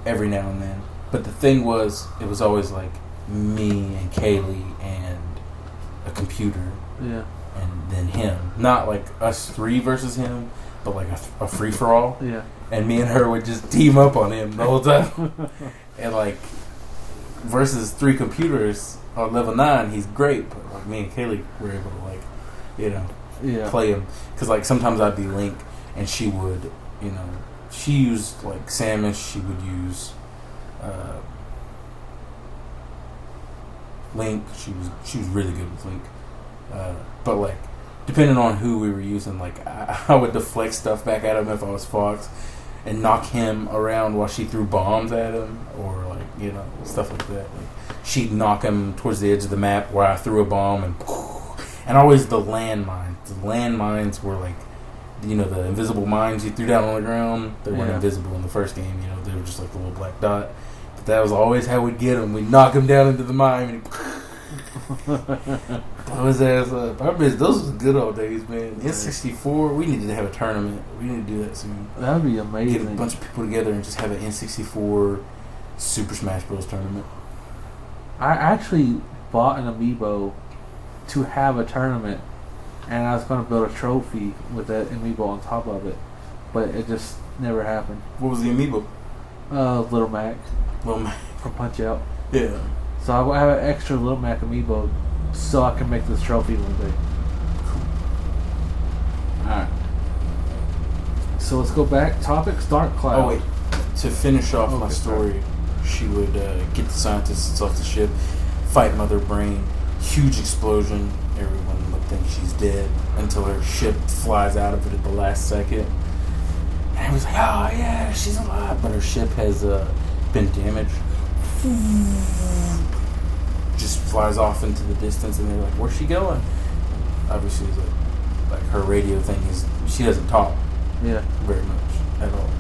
every now and then. But the thing was, it was always like me and Kaylee and a computer. Yeah. And then him. Not like us 3 versus him, but like a free-for-all. Yeah. And me and her would just team up on him the whole time. And like, versus 3 computers on level 9, he's great. But like me and Kaylee were able to play him. Because like sometimes I'd be Link, and she would, she used like Samus, she would use Link. She was really good with Link. But like, depending on who we were using, like I would deflect stuff back at him if I was Fox, and knock him around while she threw bombs at him, or like stuff like that. Like she'd knock him towards the edge of the map where I threw a bomb, and always the landmines. The landmines were like, the invisible mines you threw down on the ground. They weren't invisible in the first game. They were just like the little black dot. But that was always how we'd get him. We'd knock him down into the mine, and he'd blow his ass up. I miss those was good old days, man. N64, we needed to have a tournament. We need to do that soon. That'd be amazing. Get a bunch of people together and just have an N64 Super Smash Bros. Tournament. I actually bought an amiibo to have a tournament, and I was going to build a trophy with that amiibo on top of it, but it just never happened. What was the amiibo? Little Mac. Little Mac. From Punch Out. Yeah. So I have an extra Little Mac amiibo so I can make this trophy one day. Alright. So let's go back. Topics, Dark Cloud. Oh, wait. To finish off my story, she would get the scientists off the ship, fight Mother Brain, huge explosion. Everyone would think she's dead until her ship flies out of it at the last second. And everyone's like, oh yeah, she's alive. But her ship has been damaged. Just flies off into the distance, and they're like, where's she going? Obviously, like her radio thing is, she doesn't talk very much at all.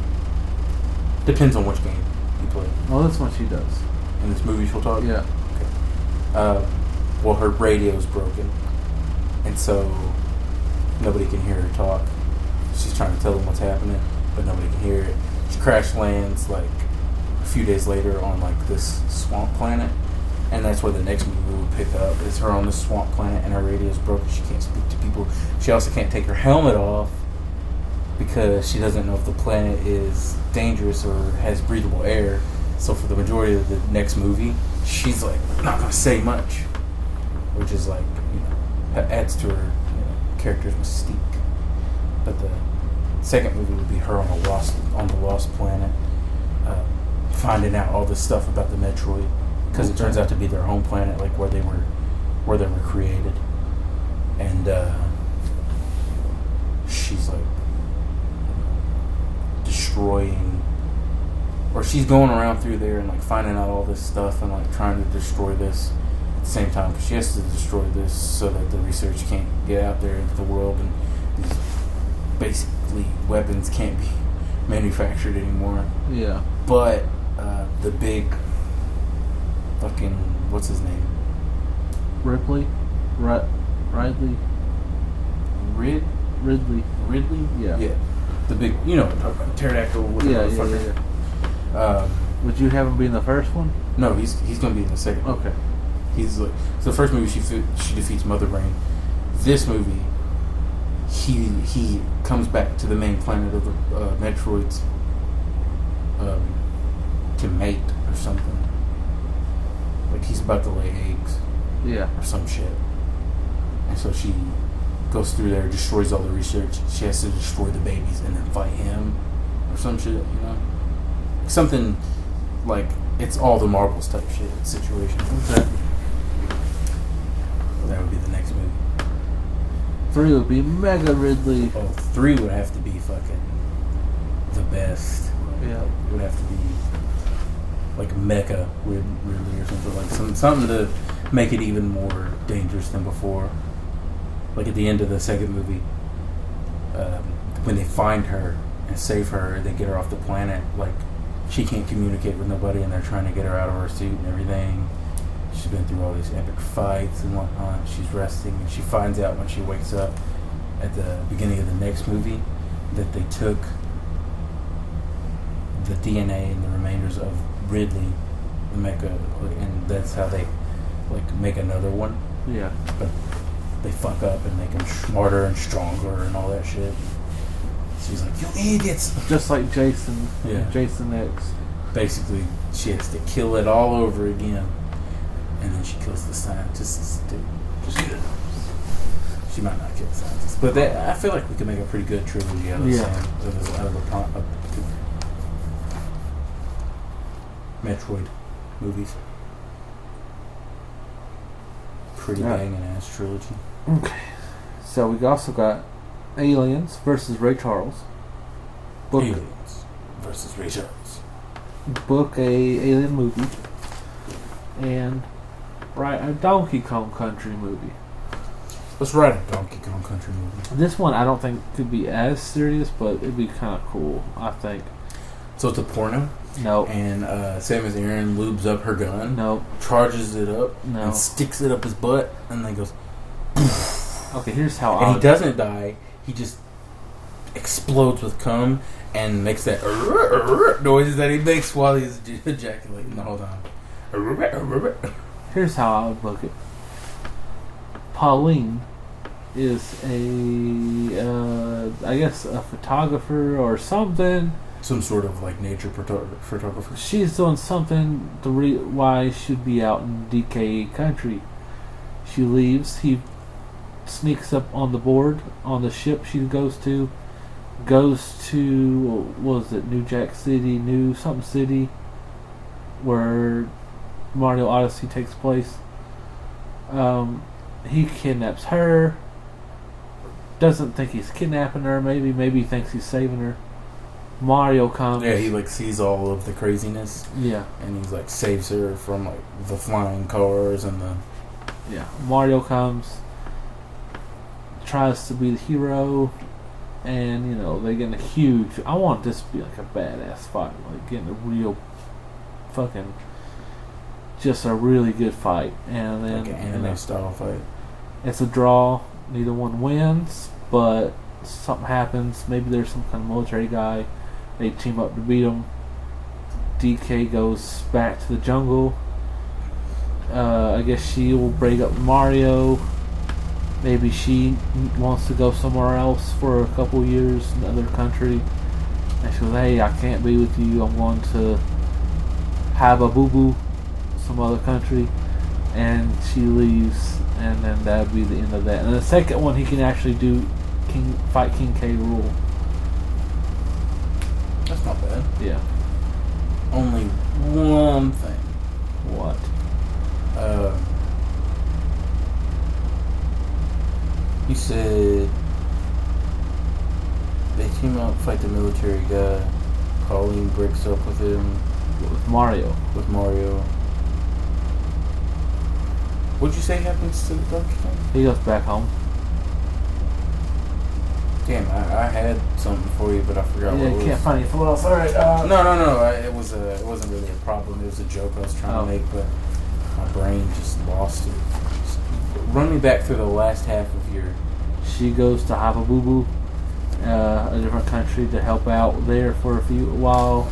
Depends on which game you play. Well, this one she does. In this movie she'll talk? Yeah. Okay. Well, her radio's broken, and so nobody can hear her talk. She's trying to tell them what's happening, but nobody can hear it. She crash lands like a few days later on like this swamp planet, and that's where the next movie will pick up. It's her on this swamp planet, and her radio's broken. She can't speak to people. She also can't take her helmet off because she doesn't know if the planet is dangerous or has breathable air. So for the majority of the next movie, she's like not gonna say much, which is like adds to her character's mystique. But the second movie would be her on the lost planet, finding out all this stuff about the Metroid, because it turns out to be their home planet, like where they were created, and she's like destroying, or she's going around through there and like finding out all this stuff and like trying to destroy this at the same time, because she has to destroy this so that the research can't get out there into the world, and these basically weapons can't be manufactured anymore. Yeah. But the big fucking, what's his name? Ripley? Ridley. Ridley. Ridley? Yeah. Yeah. The big, you know what I'm talking about. Pterodactyl with the motherfucker. Yeah. Would you have him be in the first one? No, he's going to be in the second one. Okay. He's like, so the first movie she defeats Mother Brain. This movie, he comes back to the main planet of the Metroids to mate or something. Like he's about to lay eggs. Yeah. Or some shit. And so she goes through there, destroys all the research. She has to destroy the babies and then fight him or some shit, you know? Something like it's all the Marvels type shit situation. Okay. That would be the next movie. 3 would be Mega Ridley. Oh, 3 would have to be fucking the best. Yeah. It would have to be like Mecha Ridley or something, like something to make it even more dangerous than before. Like at the end of the second movie, when they find her and save her, they get her off the planet. Like she can't communicate with nobody, and they're trying to get her out of her suit and everything. She's been through all these epic fights and whatnot. She's resting, and she finds out when she wakes up at the beginning of the next movie that they took the DNA and the remainders of Ridley, the mecha, and that's how they like make another one. Yeah. But they fuck up and make him smarter and stronger and all that shit. She's like, "You idiots!" Just like Jason. Yeah. Jason X. Basically, she has to kill it all over again, and then she kills the scientists too. She might not kill the scientists, but I feel like we could make a pretty good trilogy out of the Metroid movies. Pretty banging ass trilogy. Okay. So we also got Aliens versus Ray Charles. Aliens versus Ray Charles. Book a alien movie. And write a Donkey Kong Country movie. Let's write a Donkey Kong Country movie. This one I don't think could be as serious, but it'd be kind of cool, I think. So it's a porno? No. And Samus Aran lubes up her gun. No. Charges it up. No. And sticks it up his butt. And then goes... Okay, here's how And he doesn't die. He just explodes with cum and makes that noises that he makes while he's ejaculating the whole time. Here's how I would book it. Pauline is I guess a photographer or something. Some sort of like nature photographer. She's doing something why she should be out in DK country. She leaves. He sneaks up on the board on the ship she goes to. Goes to what was it, New Jack City, New something city, where Mario Odyssey takes place. He kidnaps her. Doesn't think he's kidnapping her. Maybe he thinks he's saving her. Mario comes. Yeah, he like sees all of the craziness. Yeah. And he's like saves her from like the flying cars and the... Yeah. Mario comes. Tries to be the hero. And, you know, they get in a huge... I want this to be like a badass fight. Like getting a real fucking... Just a really good fight. And then... Like an anime style fight. It's a draw. Neither one wins. But something happens. Maybe there's some kind of military guy. They team up to beat him. DK goes back to the jungle. I guess she will break up Mario. Maybe she wants to go somewhere else for a couple years in another country. And she goes, "Hey, I can't be with you. I'm going to Habba-Boo-Boo, some other country." And she leaves. And then that would be the end of that. And the second one, he can actually fight King K. Rool. That's not bad. Yeah. Only one thing. What? You said they team up, fight the military guy. Pauline breaks up with him. With Mario. What'd you say happens to the Donkey Kong? He goes back home. Damn, I had something for you, but I forgot what it was. Yeah, can't find anything else. Alright, No. It wasn't really a problem. It was a joke I was trying to make, but my brain just lost it. Run me back through the last half of your. She goes to Hapabubu, a different country, to help out there for a while.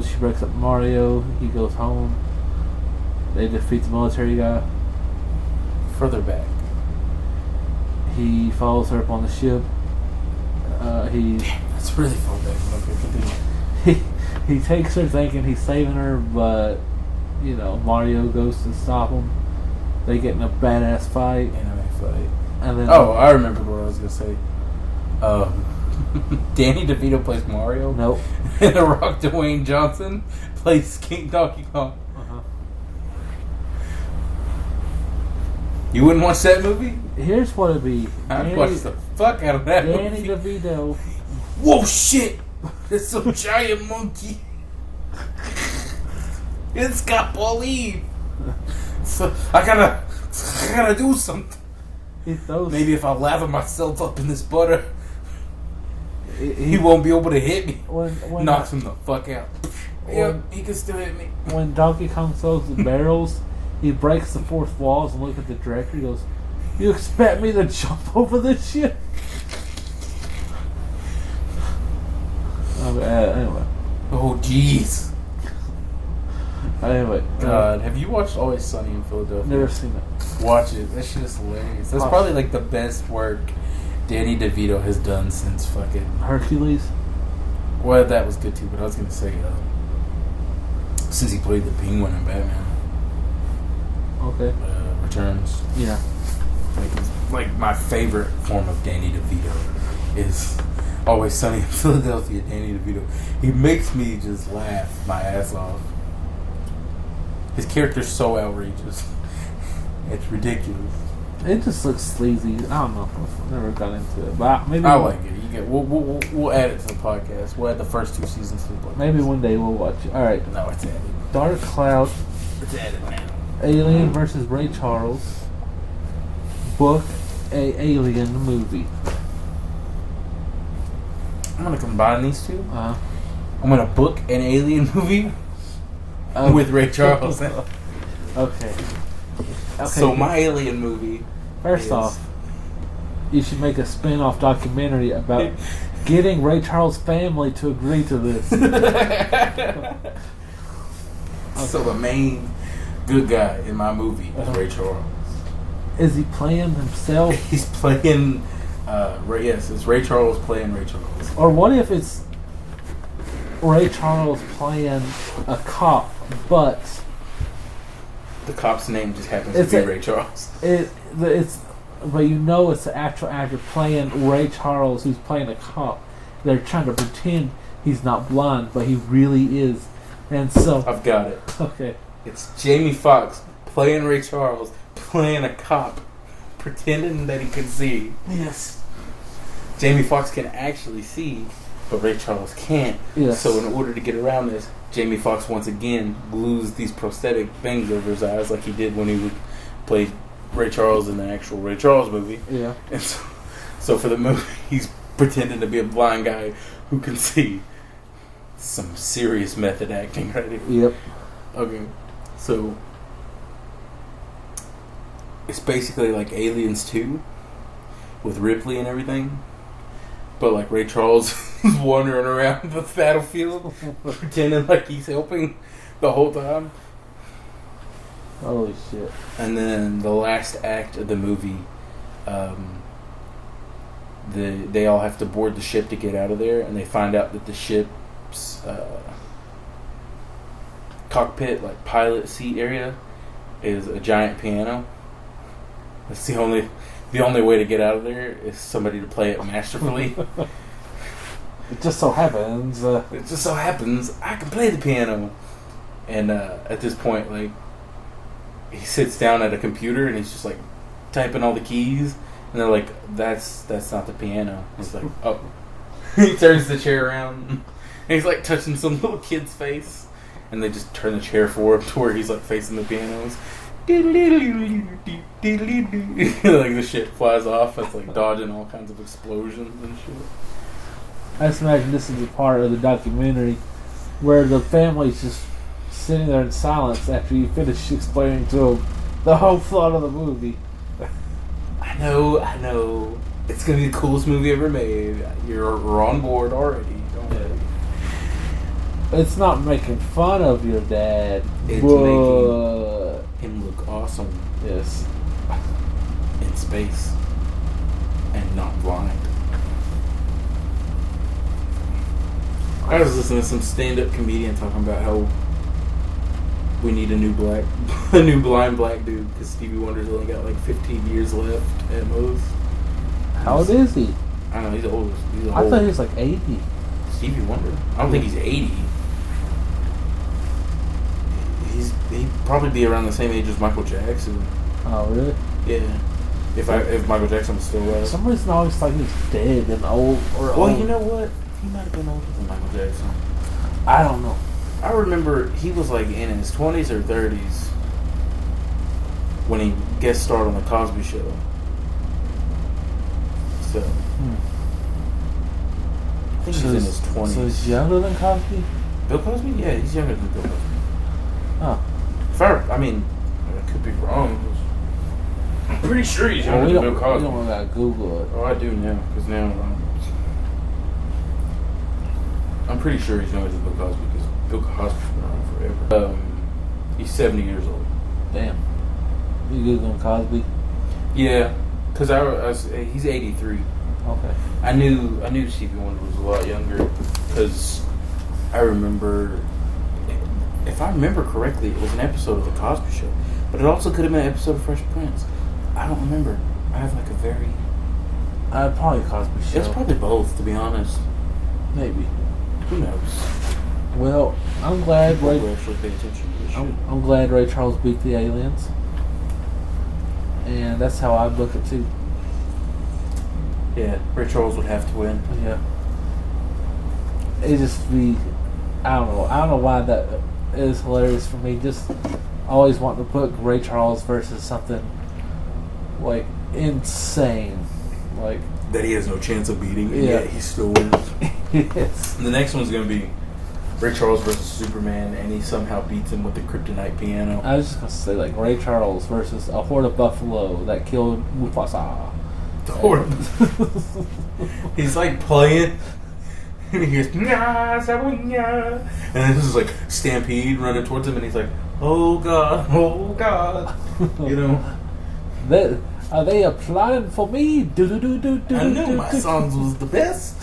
She breaks up Mario. He goes home. They defeat the military guy. Further back. He follows her up on the ship. That's really far back. Okay, continue. He takes her thinking he's saving her, but Mario goes to stop him. They get in a badass fight. Anime fight. And then I remember what I was gonna say. Danny DeVito plays Mario. Nope. And The Rock Dwayne Johnson plays King Donkey Kong. Uh-huh. You wouldn't watch that movie? Here's what it'd be. I'd watch the fuck out of that Danny movie. DeVito. Whoa, shit! It's a giant monkey. It's got Pauline. So I gotta do something. Maybe if I lather myself up in this butter, he won't be able to hit me. When Knocks him the fuck out. Yep, he can still hit me. When Donkey Kong throws the barrels, he breaks the fourth walls and looks at the director. He goes, "You expect me to jump over this shit?" Anyway. Oh, jeez. Anyway. God, have you watched Always Sunny in Philadelphia? Never seen it. Watch it. That shit is hilarious. That's probably like the best work Danny DeVito has done since fucking Hercules. Well, that was good too, but I was gonna say since he played the Penguin in Batman. Okay. Returns. Yeah. Like my favorite form of Danny DeVito is Always Sunny in Philadelphia. Danny DeVito. He makes me just laugh my ass off. His character's so outrageous. It's ridiculous. It just looks sleazy. I don't know. I've never got into it, but maybe I like it. We'll add it to the podcast. We'll add the first 2 seasons to the podcast. Maybe one day we'll watch it. All right. No, it's added. Dark Cloud. It's added now. Alien versus Ray Charles. Book a Alien movie. I'm gonna combine these two. Uh-huh. I'm gonna book an Alien movie with Ray Charles. Okay. So my Alien movie. First off, you should make a spin-off documentary about getting Ray Charles' family to agree to this. So the main good guy in my movie is Ray Charles. Is he playing himself? He's playing. Yes, it's Ray Charles playing Ray Charles. Or what if it's Ray Charles playing a cop, but the cop's name just happens to be Ray Charles. But it's the actual actor playing Ray Charles who's playing a cop. They're trying to pretend he's not blind, but he really is. And so I've got it. Okay. It's Jamie Foxx playing Ray Charles, playing a cop, pretending that he can see. Yes. Jamie Foxx can actually see, but Ray Charles can't. Yes. So in order to get around this, Jamie Foxx once again glues these prosthetic things over his eyes like he did when he would play Ray Charles in the actual Ray Charles movie. Yeah. And so for the movie, he's pretending to be a blind guy who can see. Some serious method acting right here. Yep. Okay. So it's basically like Aliens 2 with Ripley and everything. But like Ray Charles is wandering around the battlefield pretending like he's helping the whole time. Holy shit. And then the last act of the movie, they all have to board the ship to get out of there, and they find out that the ship's cockpit, like pilot seat area, is a giant piano. That's the only way to get out of there is somebody to play it masterfully. It just so happens. I can play the piano. And at this point, like, he sits down at a computer and he's just like typing all the keys. And they're like, that's not the piano. He's like, oh. He turns the chair around and he's like touching some little kid's face. And they just turn the chair forward to where he's like facing the pianos. Like the shit flies off. It's like dodging all kinds of explosions and shit. I just imagine this is a part of the documentary where the family's just sitting there in silence after you finish explaining to them The whole plot of the movie. I know. It's gonna be the coolest movie ever made. We're on board already. Don't worry. It's not making fun of your dad. It's making him look awesome. Yes. In space. And not blind. I was listening to some stand-up comedian talking about how we need a new blind black dude because Stevie Wonder's only got like 15 years left at most. How old is he? I don't know, he's old. I thought he was like 80. Stevie Wonder? I don't think he's 80. He'd probably be around the same age as Michael Jackson. Oh, really? Yeah. If Michael Jackson was still alive. For some reason I always thought he was dead and old. Well, you know what? He might have been older than Michael Jackson. I don't know. I remember he was like in his 20s or 30s when he guest starred on the Cosby Show. So, I think he's in his 20s. So he's younger than Cosby? Bill Cosby? Yeah, he's younger than Bill Cosby. Oh. I could be wrong. I'm pretty sure he's younger than Bill Cosby. We don't gotta Google it. Oh, I do now, because now I'm pretty sure he's younger than Bill Cosby, because Bill Cosby's been around forever. He's 70 years old. Damn. You Googling Cosby? Yeah, because he's 83. Okay. I knew Stevie Wonder was a lot younger, because I remember, if I remember correctly, it was an episode of The Cosby Show, but it also could have been an episode of Fresh Prince. I don't remember. I have like a very... Probably Cosby Show. It's probably both, to be honest. Maybe. Who knows? Well, I'm glad People actually pay attention to this shit. I'm glad Ray Charles beat the aliens. And that's how I book it too. Yeah, Ray Charles would have to win. Yeah. It just be... I don't know why that is hilarious for me. Just always wanting to put Ray Charles versus something like insane. Like That he has no chance of beating, and Yeah. yet he still wins. yes. And the next one's going to be Ray Charles versus Superman, and he somehow beats him with the kryptonite piano. I was just gonna say like Ray Charles versus a horde of buffalo that killed Mufasa. He's like playing, and he goes, "Nah, Sabunya," and then this is like Stampede running towards him, and he's like, oh God. You know? Are they applying for me? I knew my songs was the best.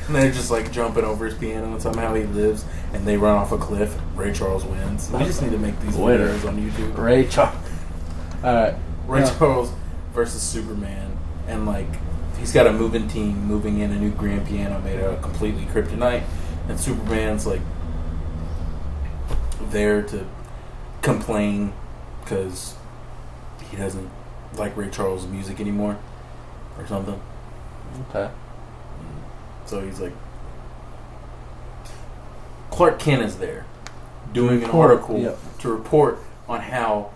And they're just like jumping over his piano, and somehow he lives, and they run off a cliff. Ray Charles wins. We just need to make these videos on YouTube. Ray Charles. Alright. Ray Charles versus Superman, and like he's got a moving team moving in a new grand piano made out of completely kryptonite, and Superman's like there to complain because he doesn't like Ray Charles' music anymore or something. Okay. So he's like, Clark Kent is there doing an article to report on how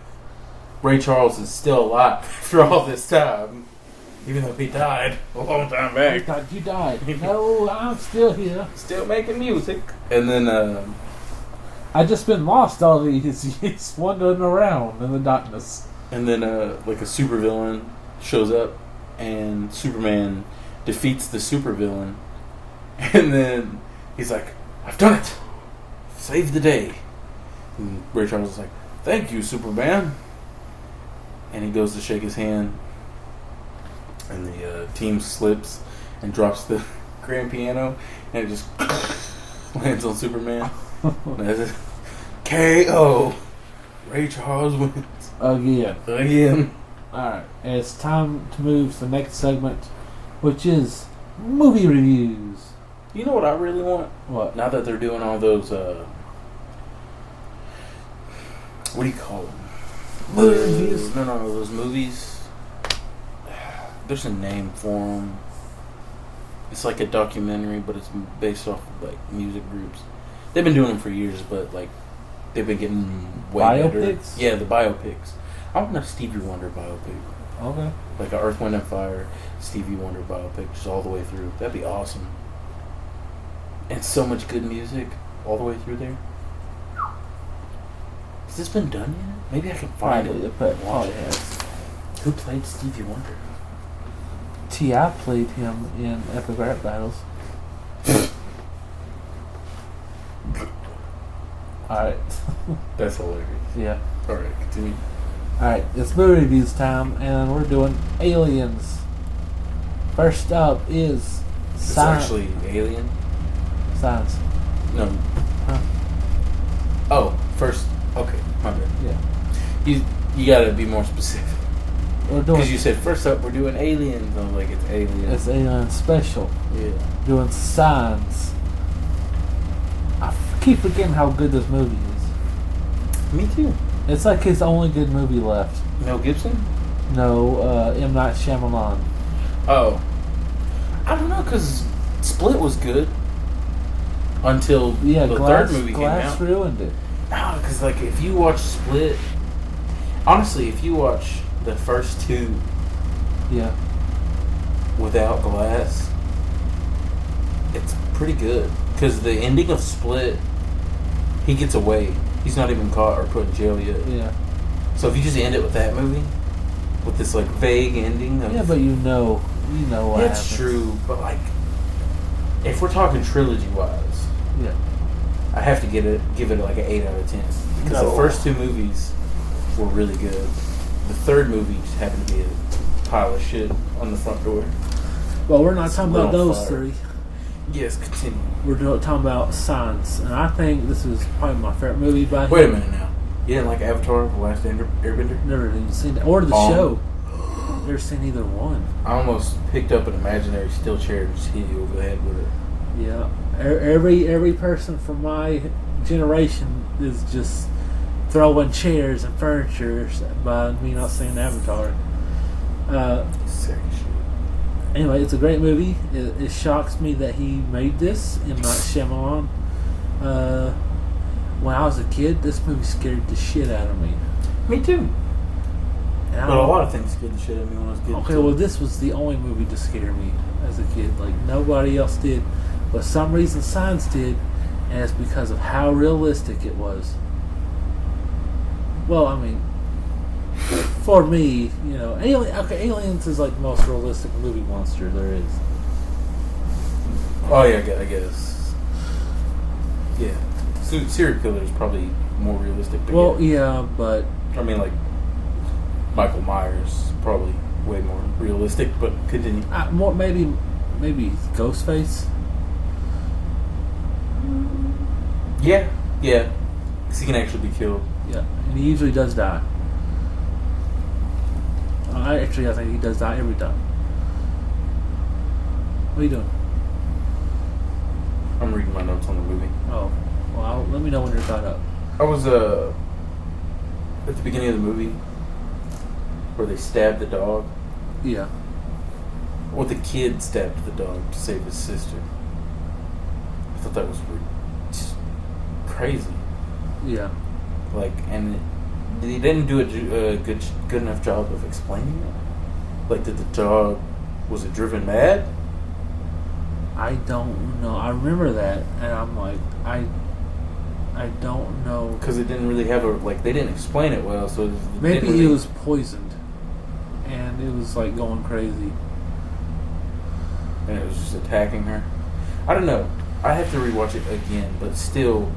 Ray Charles is still alive after all this time, even though he died a long time back. You died. No, I'm still here. Still making music. And then, I just been lost all these years wandering around in the darkness. And then, like a supervillain shows up, and Superman defeats the supervillain. And then he's like, I've done it! Saved the day. And Ray Charles is like, thank you, Superman. And he goes to shake his hand, and the team slips and drops the grand piano, and it just lands on Superman. And that's it. KO! Ray Charles wins. Again. Alright, it's time to move to the next segment, which is movie reviews. You know what I really want? What? Now that they're doing all those, what do you call them? Movies? No, those movies. There's a name for them. It's like a documentary, but it's based off of like music groups. They've been doing them for years, but like they've been getting way better. Biopics? Yeah, the biopics. I want a Stevie Wonder biopic. Okay. Like an Earth, Wind and Fire, Stevie Wonder biopic, just all the way through. That'd be awesome. And so much good music all the way through there. Has this been done yet? Maybe I can find Probably, it. but probably has. Who played Stevie Wonder? T.I. played him in Epic Rap Battles. Alright. That's hilarious. Yeah. Alright, continue. Alright, it's movie reviews time, and we're doing Aliens. First up is It's actually Alien. Science. No. Huh? Oh, first. Okay, my bad. Yeah. You gotta be more specific. We're doing. Because you said first up we're doing Aliens. I was like, it's Aliens. It's Alien Special. Yeah. Doing Signs. I keep forgetting how good this movie is. Me too. It's like his only good movie left. Mel Gibson? No, M. Night Shyamalan. Oh. I don't know, because Split was good. Until Yeah, the Glass, third movie Glass came out. ruined it. No, because like if you watch Split, honestly, if you watch the first two Yeah. without Glass, it's pretty good. Because the ending of Split, he gets away. He's not even caught or put in jail yet. Yeah. So if you just end it with that movie, with this like vague ending of, Yeah, but you know what it's happens. true. But like, if we're talking trilogy wise, Yeah. I have to give it like an 8 out of 10 because No. the first two movies were really good. The third movie just happened to be a pile of shit on the front door. Well, we're not It's talking lit about on those fire. three. Yes, continue. We're talking about Signs, and I think this is probably my favorite movie by Wait a him. minute now. You didn't like Avatar: The Last Airbender? Never even seen it, or the Oh. show. Never seen either one. I almost picked up an imaginary steel chair and just hit you over the head with it. Yeah, every person from my generation is just throwing chairs and furniture by me not seeing Avatar. Sick shit. Anyway, it's a great movie. It shocks me that he made this, M. Night Shyamalan. When I was a kid, this movie scared the shit out of me. Me too. And I But a don't- lot of things scared the shit out of me when I was a kid. Okay, too. well, this was the only movie to scare me as a kid. Like, nobody else did. But for some reason, Signs did, and it's because of how realistic it was. Well, I mean, for me, Aliens is like the most realistic movie monster there is. Oh yeah, I guess. Yeah, serial killer is probably more realistic. But Well, yeah, but I mean, like Michael Myers, probably way more realistic. But continue. more maybe Ghostface. Yeah, because he can actually be killed. Yeah, and he usually does die. I think he does die every time. What are you doing? I'm reading my notes on the movie. Oh, well, let me know when you're caught up. I was at the beginning of the movie where they stabbed the dog. Yeah. Well, the kid stabbed the dog to save his sister. I thought that was just crazy. Yeah. Like, and they didn't do a good enough job of explaining it. Like, did the dog, was it driven mad? I don't know. I remember that, and I'm like, I don't know. Because it didn't really have they didn't explain it well, so it Maybe didn't he really, was poisoned, and it was like going crazy. and it was just attacking her. I don't know. I have to rewatch it again, but still,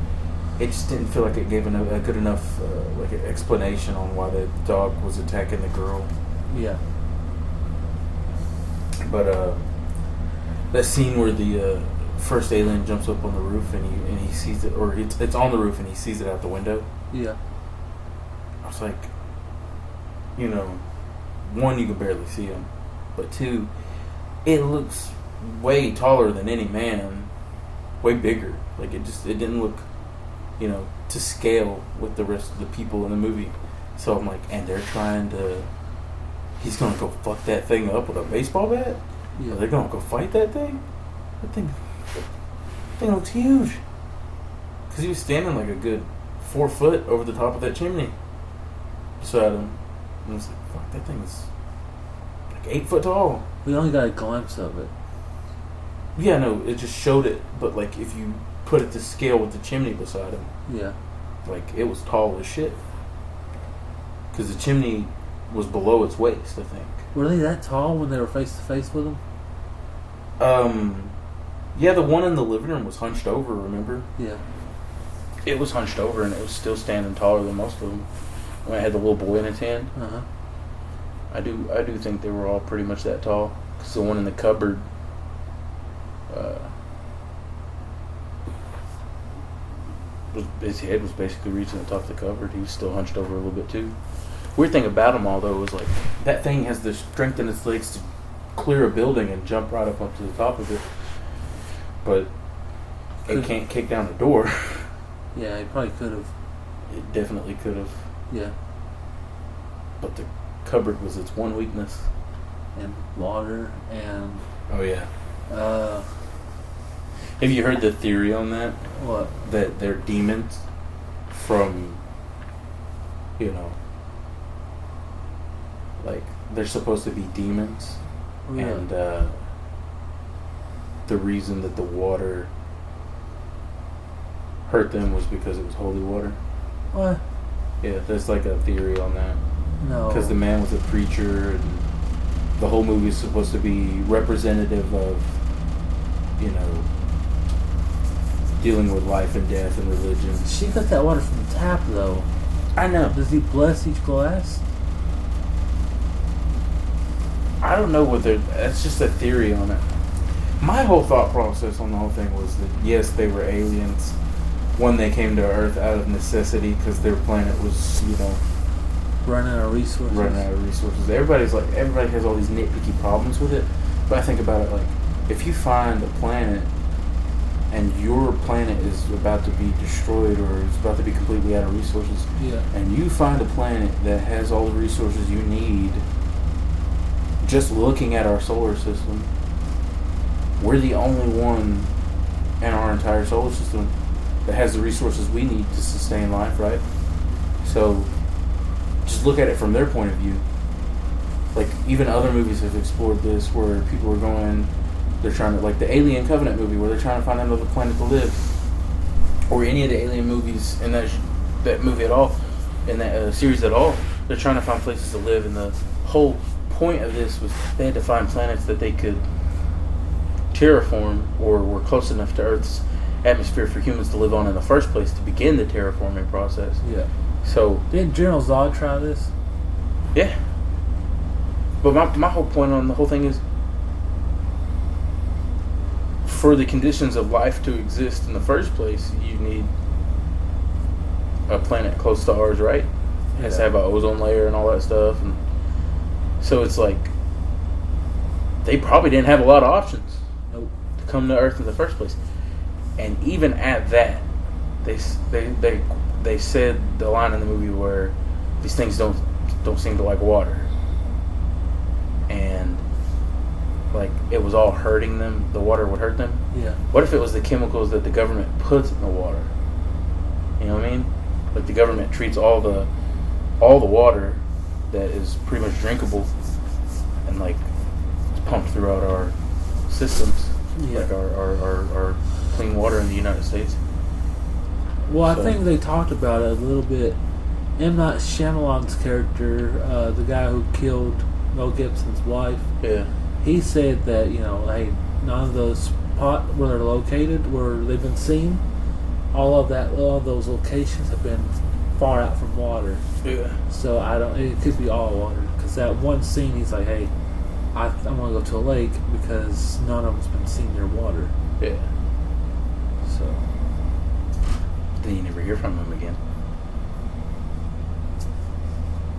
it just didn't feel like it gave a good enough explanation on why the dog was attacking the girl. Yeah. But that scene where the first alien jumps up on the roof and he sees it, or it's on the roof and he sees it out the window. Yeah. I was like, one, you can barely see him, but two, it looks way taller than any man, way bigger. Like it didn't look, to scale with the rest of the people in the movie. So I'm like, and they're he's gonna go fuck that thing up with a baseball bat? Yeah. Are they gonna go fight that thing? That thing looks huge. Because he was standing like a good 4 foot over the top of that chimney beside him. And I was like, fuck, that thing is like 8 foot tall. We only got a glimpse of it. Yeah, no, it just showed it. But like if you put it to scale with the chimney beside him, Yeah. like, it was tall as shit. Because the chimney was below its waist, I think. Were they that tall when they were face to face with them? Yeah, the one in the living room was hunched over, remember? Yeah. It was hunched over, and it was still standing taller than most of them. When I had the little boy in its hand, I do think they were all pretty much that tall. Because the one in the cupboard, his head was basically reaching the top of the cupboard. He was still hunched over a little bit too. Weird thing about them all, though, was like that thing has the strength in its legs to clear a building and jump right up to the top of it, but it can't kick down the door. Yeah, it probably could have. It definitely could have. Yeah. But the cupboard was its one weakness. And water and. Oh yeah. Have you heard the theory on that? What? That they're demons from, like, they're supposed to be demons. Yeah. And the reason that the water hurt them was because it was holy water. What? Yeah, there's like a theory on that. No. Because the man was a preacher, and the whole movie is supposed to be representative of, dealing with life and death and religion. She got that water from the tap, though. I know. Does he bless each glass? I don't know whether that's just a theory on it. My whole thought process on the whole thing was that yes, they were aliens when they came to Earth out of necessity because their planet was, Running out of resources. Everybody has all these nitpicky problems with it, but I think about it like, if you find a planet and your planet is about to be destroyed or is about to be completely out of resources, yeah, and you find a planet that has all the resources you need, just looking at our solar system, we're the only one in our entire solar system that has the resources we need to sustain life, right? So just look at it from their point of view. Like, even other movies have explored this, where people are going, they're trying to, like the Alien Covenant movie, where they're trying to find another planet to live, or any of the Alien movies in that movie at all, in that series at all. They're trying to find places to live, and the whole point of this was they had to find planets that they could terraform or were close enough to Earth's atmosphere for humans to live on in the first place to begin the terraforming process. Yeah. So didn't General Zod try this? Yeah. But my whole point on the whole thing is, for the conditions of life to exist in the first place, you need a planet close to ours, right? It has to have an ozone layer and all that stuff, and so it's like they probably didn't have a lot of options to come to Earth in the first place. And even at that, they said the line in the movie where these things don't seem to like water, and like it was all hurting them. The water would hurt them. Yeah. What if it was the chemicals that the government puts in the water? You know what I mean? Like the government treats all the water that is pretty much drinkable and like it's pumped throughout our systems, like our clean water in the United States. Well, I think they talked about it a little bit. M. Night Shyamalan's character, the guy who killed Mel Gibson's wife, he said that, hey, none of those spots where they're located, where they've been seen, all of those locations have been far out from water. Yeah. So it could be all water. Because that one scene, he's like, hey, I'm going to go to a lake because none of them's been seen near water. Yeah. So. Then you never hear from him again.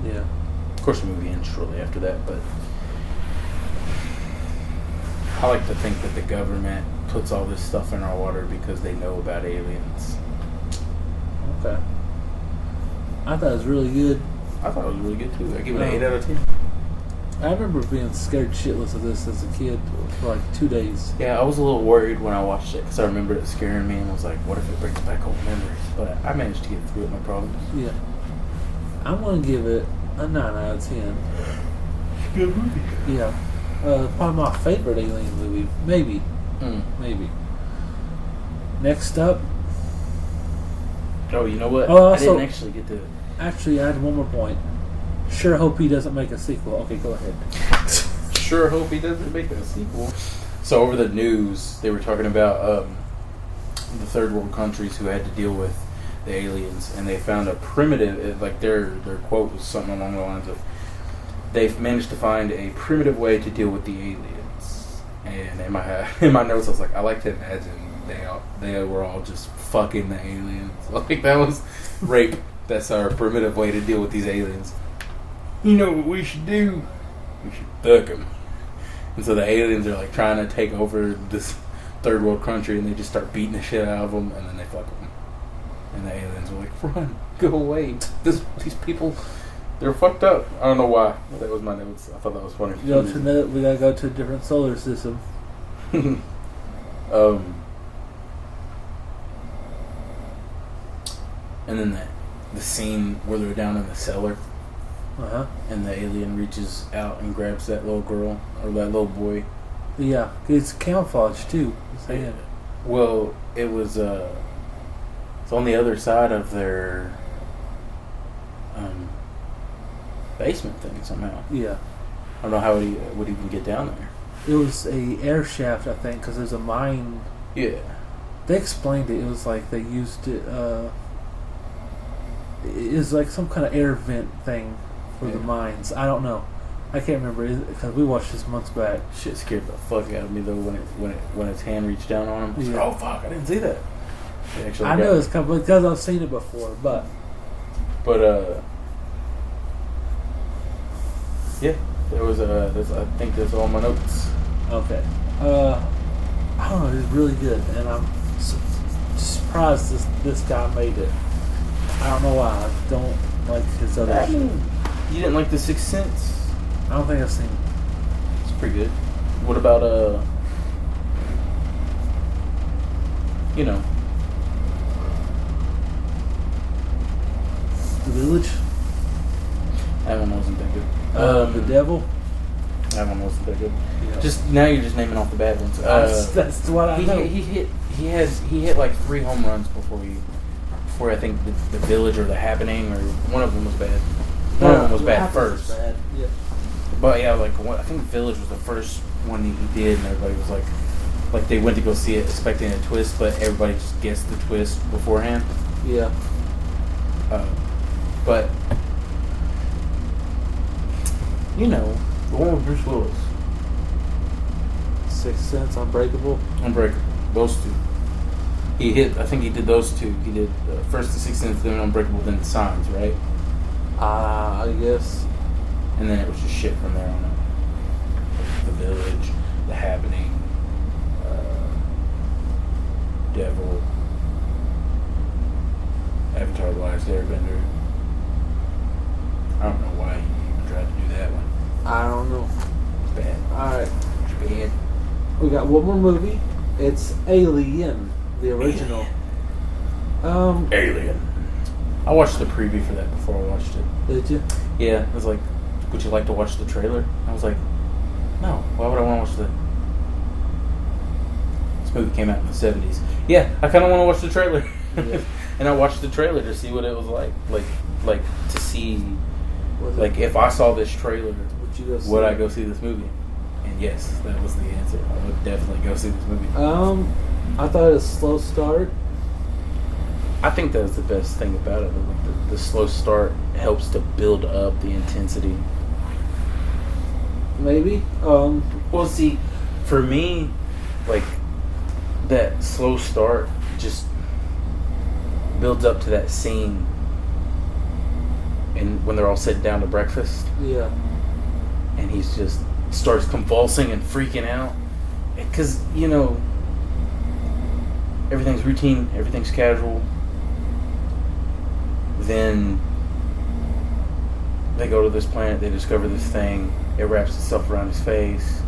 Yeah. Of course the movie ends shortly after that, but I like to think that the government puts all this stuff in our water because they know about aliens. Okay. I thought it was really good. I thought it was really good too. I give it an 8 out of 10. I remember being scared shitless of this as a kid for like 2 days. Yeah, I was a little worried when I watched it because I remember it scaring me and I was like, what if it brings back old memories? But I managed to get through it, no problems. Yeah. I'm going to give it a 9 out of 10. Good movie. Yeah. Probably my favorite Alien movie. Maybe. Maybe. Next up, Oh, you know what? Oh, I didn't also- actually get to. Actually, I had one more point. Sure hope he doesn't make a sequel. Okay, go ahead. Sure hope he doesn't make a sequel. So over the news, they were talking about the third world countries who had to deal with the aliens, and they found a primitive, like their quote was something along the lines of, they've managed to find a primitive way to deal with the aliens. And in my notes, I was like, I like to imagine they were all just fucking the aliens. Like that was rape. That's our primitive way to deal with these aliens. You know what we should do? We should fuck them. And so the aliens are like trying to take over this third world country, and they just start beating the shit out of them, and then they fuck them. And the aliens are like, run, go away. These people, they're fucked up. I don't know why. That was my notes. I thought that was funny. We gotta go to a different solar system. And then the scene where they're down in the cellar, and the alien reaches out and grabs that little girl or that little boy. Yeah, it's camouflage too. Yeah. Well, it was it's on the other side of their basement thing somehow. Yeah, I don't know how he would even get down there. it was a air shaft, I think, because there's a mine. Yeah. They explained it. It was like they used it. It was like some kind of air vent thing for the mines. I don't know. I can't remember because we watched this months back. Shit scared the fuck out of me though when its hand reached down on him. I was like, oh fuck! I didn't see that. I know it's coming because I've seen it before, but yeah, there was I think that's all my notes. okay. I don't know. It's really good, and I'm surprised this guy made it. I don't know why. I don't like his other shit. You didn't like The Sixth Sense? I don't think I've seen it. It's pretty good. What about you know, The Village? that one wasn't that good. The Devil? That one wasn't that good. Yeah. Just now you're just naming off the bad ones. That's what I know. He hit like 3 home runs before I think the Village or The Happening or one of them was bad. One of them was bad first. Bad. Yeah. But yeah, like I think Village was the first one he did, and everybody was like they went to go see it expecting a twist, but everybody just guessed the twist beforehand. Yeah. But you know, the one with Bruce Willis, Sixth Sense, Unbreakable. Unbreakable, those two. I think he did those two. He did first The Sixth Sense, then Unbreakable, then Signs, right? I guess. And then it was just shit from there on out. The Village, The Happening, Devil, Avatar: The Last Airbender. I don't know why he tried to do that one. I don't know. It's bad. Alright. It's bad. We got one more movie. It's Alien, the original. Alien. I watched the preview for that before I watched it. Did you? Yeah, it was like, would you like to watch the trailer? I was like, no, why would I want to watch this movie came out in the 70s. Yeah, I kind of want to watch the trailer. Yeah. And I watched the trailer to see what it was like to see, Was like it, if I saw this trailer, would you go see would I it? go see this movie? And yes, that was the answer. I would definitely go see this movie. I thought it was a slow start. I think that's the best thing about it. Like the slow start helps to build up the intensity. Maybe. Well, see, for me, like that slow start just builds up to that scene, and when they're all sitting down to breakfast, Yeah. and he's just starts convulsing and freaking out, because you know everything's routine, everything's casual. Then they go to this planet, they discover this thing, it wraps itself around his face,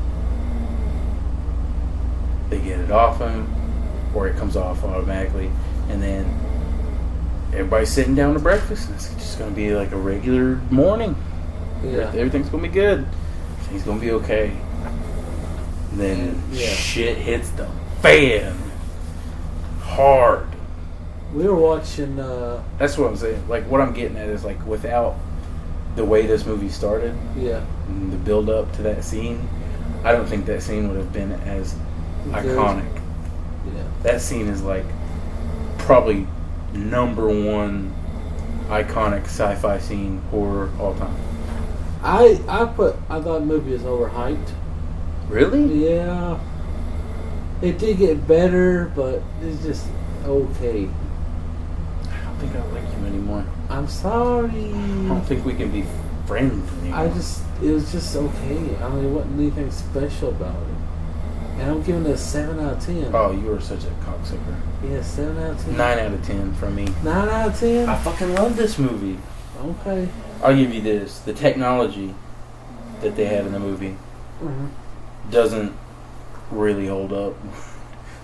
they get it off him, or it comes off automatically, and then everybody's sitting down to breakfast, and it's just going to be like a regular morning. Yeah. Everything's going to be good. Everything's going to be okay. And then Yeah. shit hits the fan. Hard. We were watching. That's what I'm saying. Like, what I'm getting at is, like, without the way this movie started, Yeah. and the build up to that scene, I don't think that scene would have been as iconic. Yeah. That scene is, like, probably #1 iconic sci-fi scene horror all time. I thought the movie was overhyped. Really? Yeah. It did get better, but it's just okay. I don't think I like you anymore. I'm sorry. I don't think we can be friends anymore. It was just okay. I mean, it wasn't anything special about it. And I'm giving it a 7 out of 10. Oh, you are such a cocksucker. Yeah, 7 out of 10. 9 out of 10 from me. 9 out of 10? I fucking love this movie. Okay. I'll give you this. The technology that they have in the movie doesn't really hold up.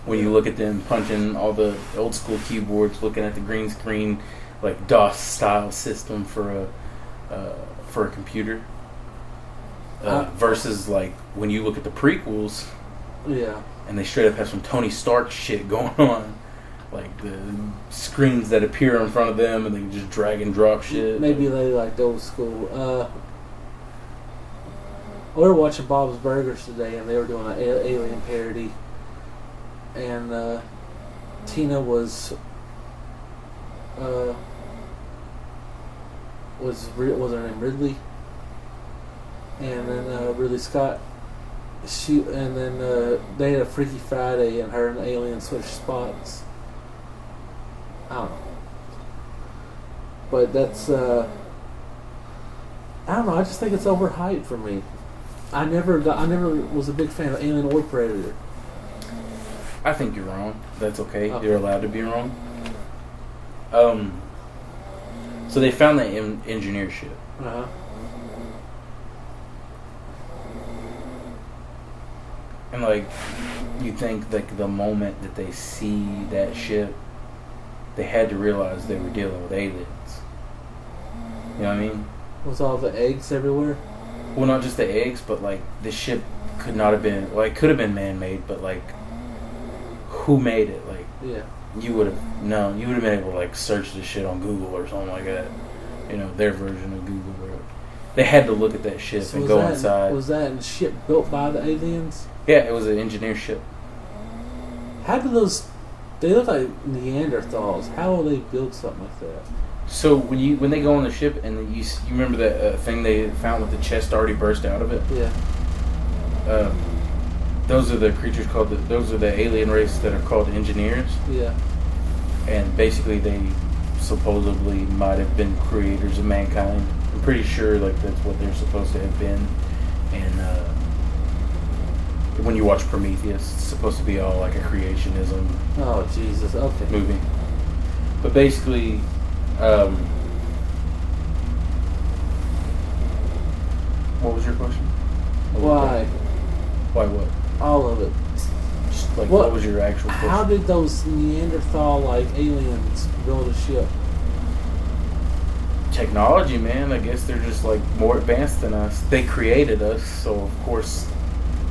When you look at them punching all the old school keyboards, looking at the green screen, like DOS style system for a computer, versus like when you look at the prequels, Yeah. and they straight up have some Tony Stark shit going on, like the screens that appear in front of them and they can just drag and drop shit. Maybe they like the old school. We were watching Bob's Burgers today, and they were doing an alien parody. And Tina was her name Ridley, and then Ridley Scott. And then they had a Freaky Friday, and her and the alien switched spots. I don't know, but that's I don't know. I just think it's overhyped for me. I never was a big fan of Alien or Predator. I think you're wrong. That's okay. Okay. You're allowed to be wrong. So they found that engineer ship. Uh-huh. And like, you think like the moment that they see that ship, they had to realize they were dealing with aliens. You know what I mean? Was all the eggs everywhere? Well, not just the eggs, but like the ship could not have been, like, could have been man-made, but like, who made it? Like, Yeah. you would have known. You would have been able to like search this shit on Google or something like that. You know, their version of Google. Where they had to look at that ship So and go inside. Was that a ship built by the aliens? Yeah, it was an engineer ship. How do those? They look like Neanderthals. How will they build something like that? So when they go on the ship and you remember that thing they found with the chest already burst out of it? Yeah. Those are the creatures those are the alien race that are called engineers. Yeah. And basically they supposedly might have been creators of mankind. I'm pretty sure like that's what they're supposed to have been. And when you watch Prometheus, it's supposed to be all like a creationism Oh Jesus. Okay. movie. But basically, what was your question? Why? Why what? All of it. Just like what was your actual question? How did those Neanderthal-like aliens build a ship? Technology, man. I guess they're just like more advanced than us. They created us, so of course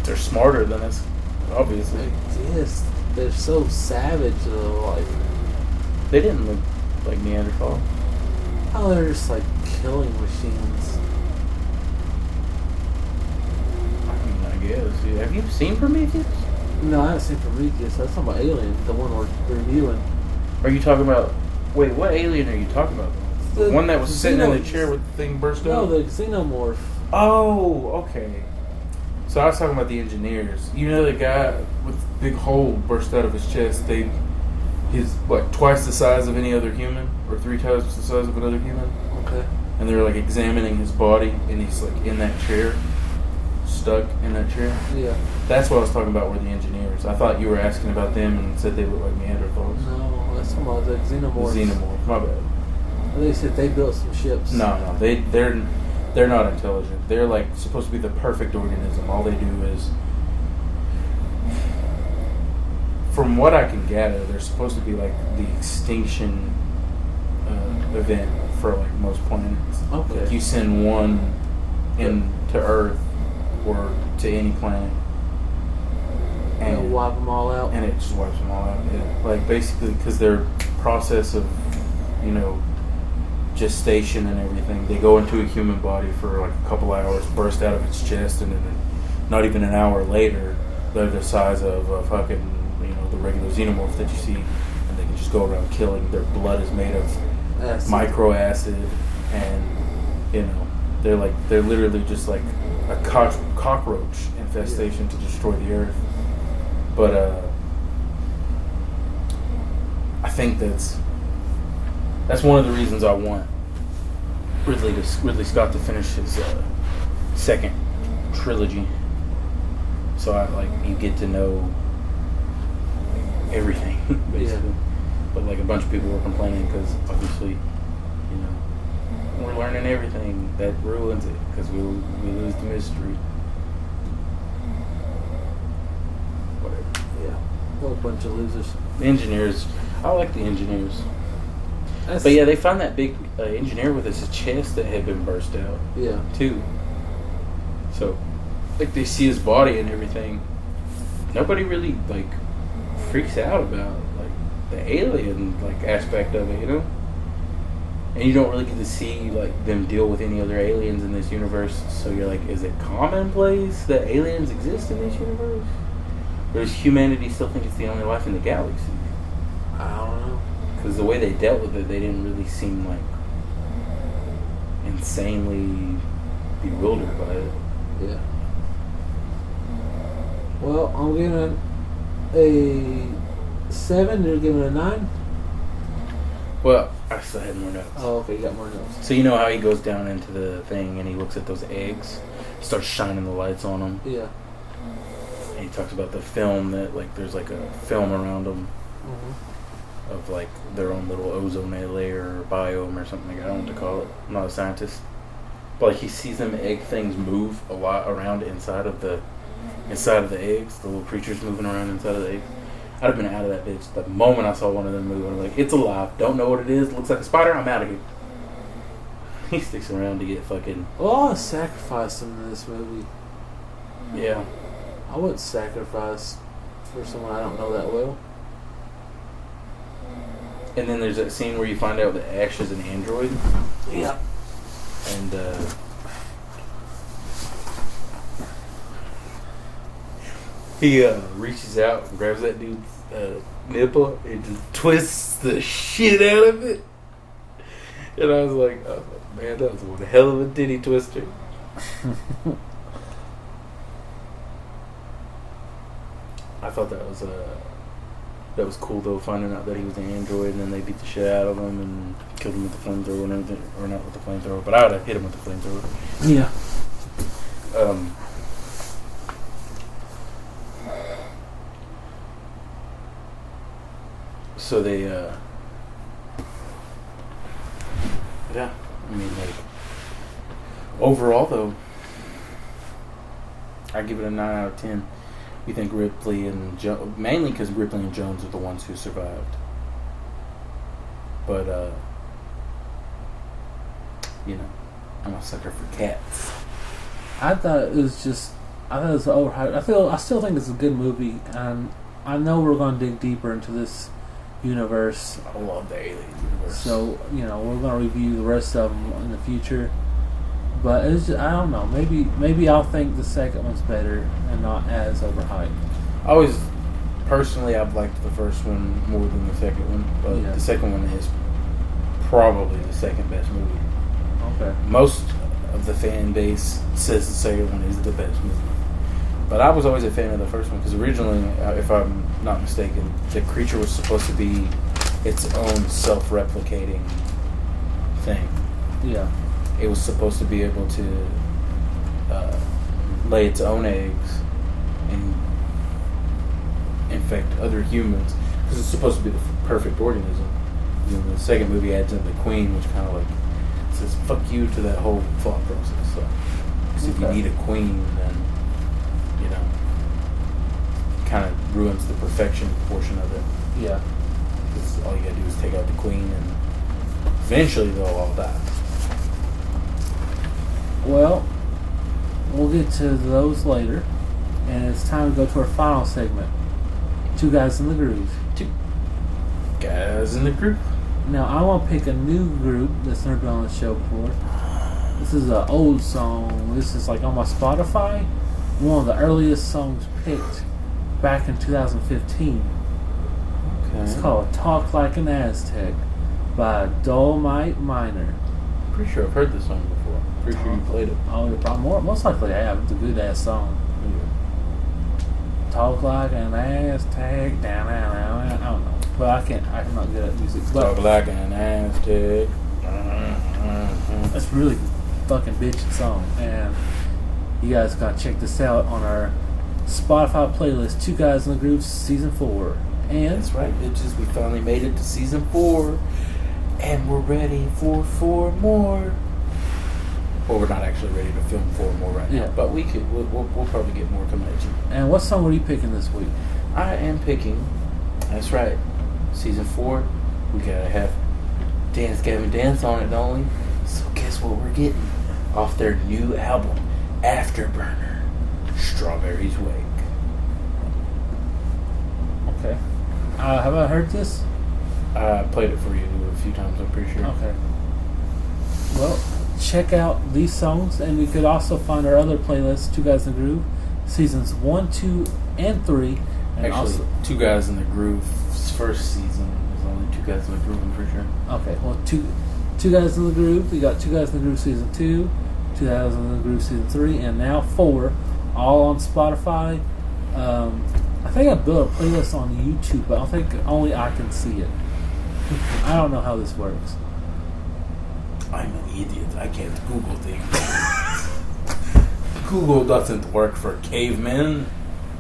they're smarter than us. Obviously, I guess they're so savage though. Like, they didn't look like Neanderthal. how they're just like killing machines. I mean, I guess. Yeah. Have you seen Prometheus? No, I haven't seen Prometheus. That's talking about Alien, the one we're reviewing. Are you talking about? Wait, what alien are you talking about? The one that was sitting in the chair with the thing burst No, out? the xenomorph. Oh, okay. So I was talking about the engineers. You know the guy with the big hole burst out of his chest? He's like twice the size of any other human, or 3 times the size of another human. Okay. And they're like examining his body, and he's like in that chair, stuck in that chair. Yeah. That's what I was talking about. Were the engineers? I thought you were asking about them and said they look like Neanderthals. No, that's talking about the The xenomorph. xenomorph. My bad. They said they built some ships. No, they're not intelligent. They're like supposed to be the perfect organism. All they do is, from what I can gather, they're supposed to be like the extinction event for like most planets. Okay. Like you send one into Earth or to any planet, They'll and wipe them all out. it just wipes them all out. Yeah. Like basically because they're process of, you know, gestation and everything. They go into a human body for like a couple hours, burst out of its chest, and then not even an hour later, they're the size of a fucking, you know, the regular xenomorph that you see, and they can just go around killing. Their blood is made of micro acid, and you know, they're literally just like a cockroach infestation to destroy the earth. But I think that's one of the reasons I want Ridley Scott to finish his second trilogy. So you get to know everything, basically. Yeah. But like a bunch of people were complaining because obviously, you know, we're learning everything. That ruins it because we lose the mystery. Whatever. Yeah. What a bunch of losers. The engineers. I like the engineers. But yeah, they found that big engineer with his chest that had been burst out. Yeah. Too. So, like, they see his body and everything. Nobody really like freaks out about like the alien like aspect of it, you know. And you don't really get to see like them deal with any other aliens in this universe. So you're like, is it commonplace that aliens exist in this universe, or does humanity still think it's the only life in the galaxy? I don't know. Because the way they dealt with it, they didn't really seem like insanely bewildered by it. Yeah. Well, I'm giving it a 7. You're giving it a 9? Well, I still had more notes. Oh, okay. You got more notes. So you know how he goes down into the thing and he looks at those eggs, starts shining the lights on them. Yeah. And he talks about the film that like there's like a film around them. Mm-hmm. Of like their own little ozone layer or biome or something like I don't know what to call it. I'm not a scientist. But like he sees them egg things move a lot around inside of the eggs, the little creatures moving around inside of the egg. I'd have been out of that bitch the moment I saw one of them move. I'm like, it's alive. Don't know what it is. Looks like a spider. I'm out of here. He sticks around to get fucking. Well, I sacrificed him in this movie. Yeah. I wouldn't sacrifice for someone I don't know that well. And then there's that scene where you find out that Ash is an android. Yeah. And he reaches out and grabs that dude's nipple and just twists the shit out of it. And I was like, oh, man, that was one hell of a titty twister. I thought that was cool though, finding out that he was an android, and then they beat the shit out of him and killed him with the flamethrower and everything, or not with the flamethrower, but I would have hit him with the flamethrower. Yeah. So they, yeah, I mean, like, overall though, I give it a 9 out of 10. We think Ripley and mainly because Ripley and Jones are the ones who survived. But you know, I'm a sucker for cats. I thought it was overhyped. I still think it's a good movie, and I know we're going to dig deeper into this universe. I love the alien universe. So we're going to review the rest of them in the future. But it's just, I don't know. Maybe I'll think the second one's better and not as overhyped. I've liked the first one more than the second one, but Yeah. the second one is probably the second best movie. Okay. Most of the fan base says the second one is the best movie, but I was always a fan of the first one because originally, if I'm not mistaken, the creature was supposed to be its own self-replicating thing. Yeah. It was supposed to be able to lay its own eggs and infect other humans because it's supposed to be the perfect organism. The second movie adds in the queen, which kind of like says "fuck you" to that whole thought process. So, because if you need a queen, then kind of ruins the perfection portion of it. Yeah. Because all you gotta do is take out the queen, and eventually they'll all die. Well, we'll get to those later, and it's time to go to our final segment. Two Guys in the Groove. Guys in the group. Now, I want to pick a new group that's never been on the show before. This is an old song. This is like on my Spotify. One of the earliest songs picked back in 2015. Okay. It's called Talk Like an Aztec by Dolomite Minor. Pretty sure I've heard this song before. Pretty sure you played it. Oh, you probably most likely I have. It's a good ass song. Yeah. Talk like an Aztec, down. I don't know. But I'm not good at music. But Talk like an Aztec. it's really fucking bitchin' song. And you guys gotta check this out on our Spotify playlist, Two Guys in the Groove Season 4. And That's right, bitches. We finally made it to season 4. And we're ready for 4 more. Well, we're not actually ready to film 4 more right now. Yeah. But we'll probably get more coming at you. And what song were you picking this week? I am picking, that's right, season 4. We gotta have Dance Gavin Dance on it, don't we? So guess what we're getting? Off their new album, Afterburner, Strawberries Wake. Okay. Have I heard this? I played it for you a few times, I'm pretty sure. Okay. Well, check out these songs, and you could also find our other playlists, Two Guys in the Groove, seasons 1, 2, and 3. And Actually, also, Two Guys in the Groove's first season was only Two Guys in the Groove, I'm pretty sure. okay, well, two Guys in the Groove. We got Two Guys in the Groove season 2, Two Guys in the Groove season 3, and now 4, all on Spotify. I think I built a playlist on YouTube, but I think only I can see it. I don't know how this works. I'm an idiot. I can't Google things. Google doesn't work for cavemen.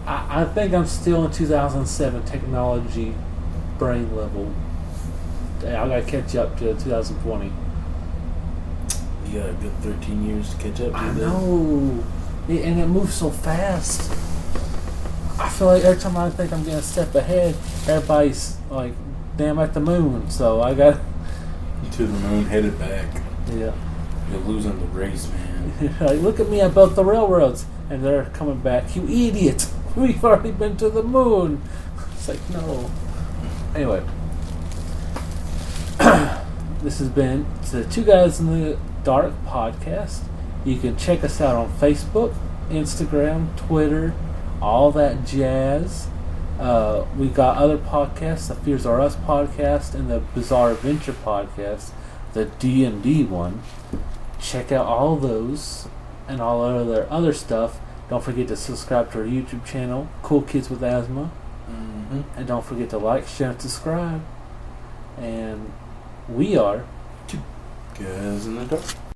I think I'm still in 2007 technology brain level. Yeah, I gotta catch up to 2020. You got a good 13 years to catch up to I this. know. And it moves so fast. I feel like every time I think I'm getting a step ahead, everybody's like, damn at the moon. So I got To the moon, headed back. yeah. You're losing the race, man. Like, look at me, I built the railroads, and they're coming back. You idiot! We've already been to the moon. It's like, no. Anyway, this has been the Two Guys in the Dark podcast. You can check us out on Facebook, Instagram, Twitter, all that jazz. We got other podcasts, the Fears Are Us podcast and the Bizarre Adventure podcast, the D&D one. Check out all those and all other stuff. Don't forget to subscribe to our YouTube channel, Cool Kids with Asthma. Mm-hmm. And don't forget to like, share, and subscribe. And we are Guys in the Dark.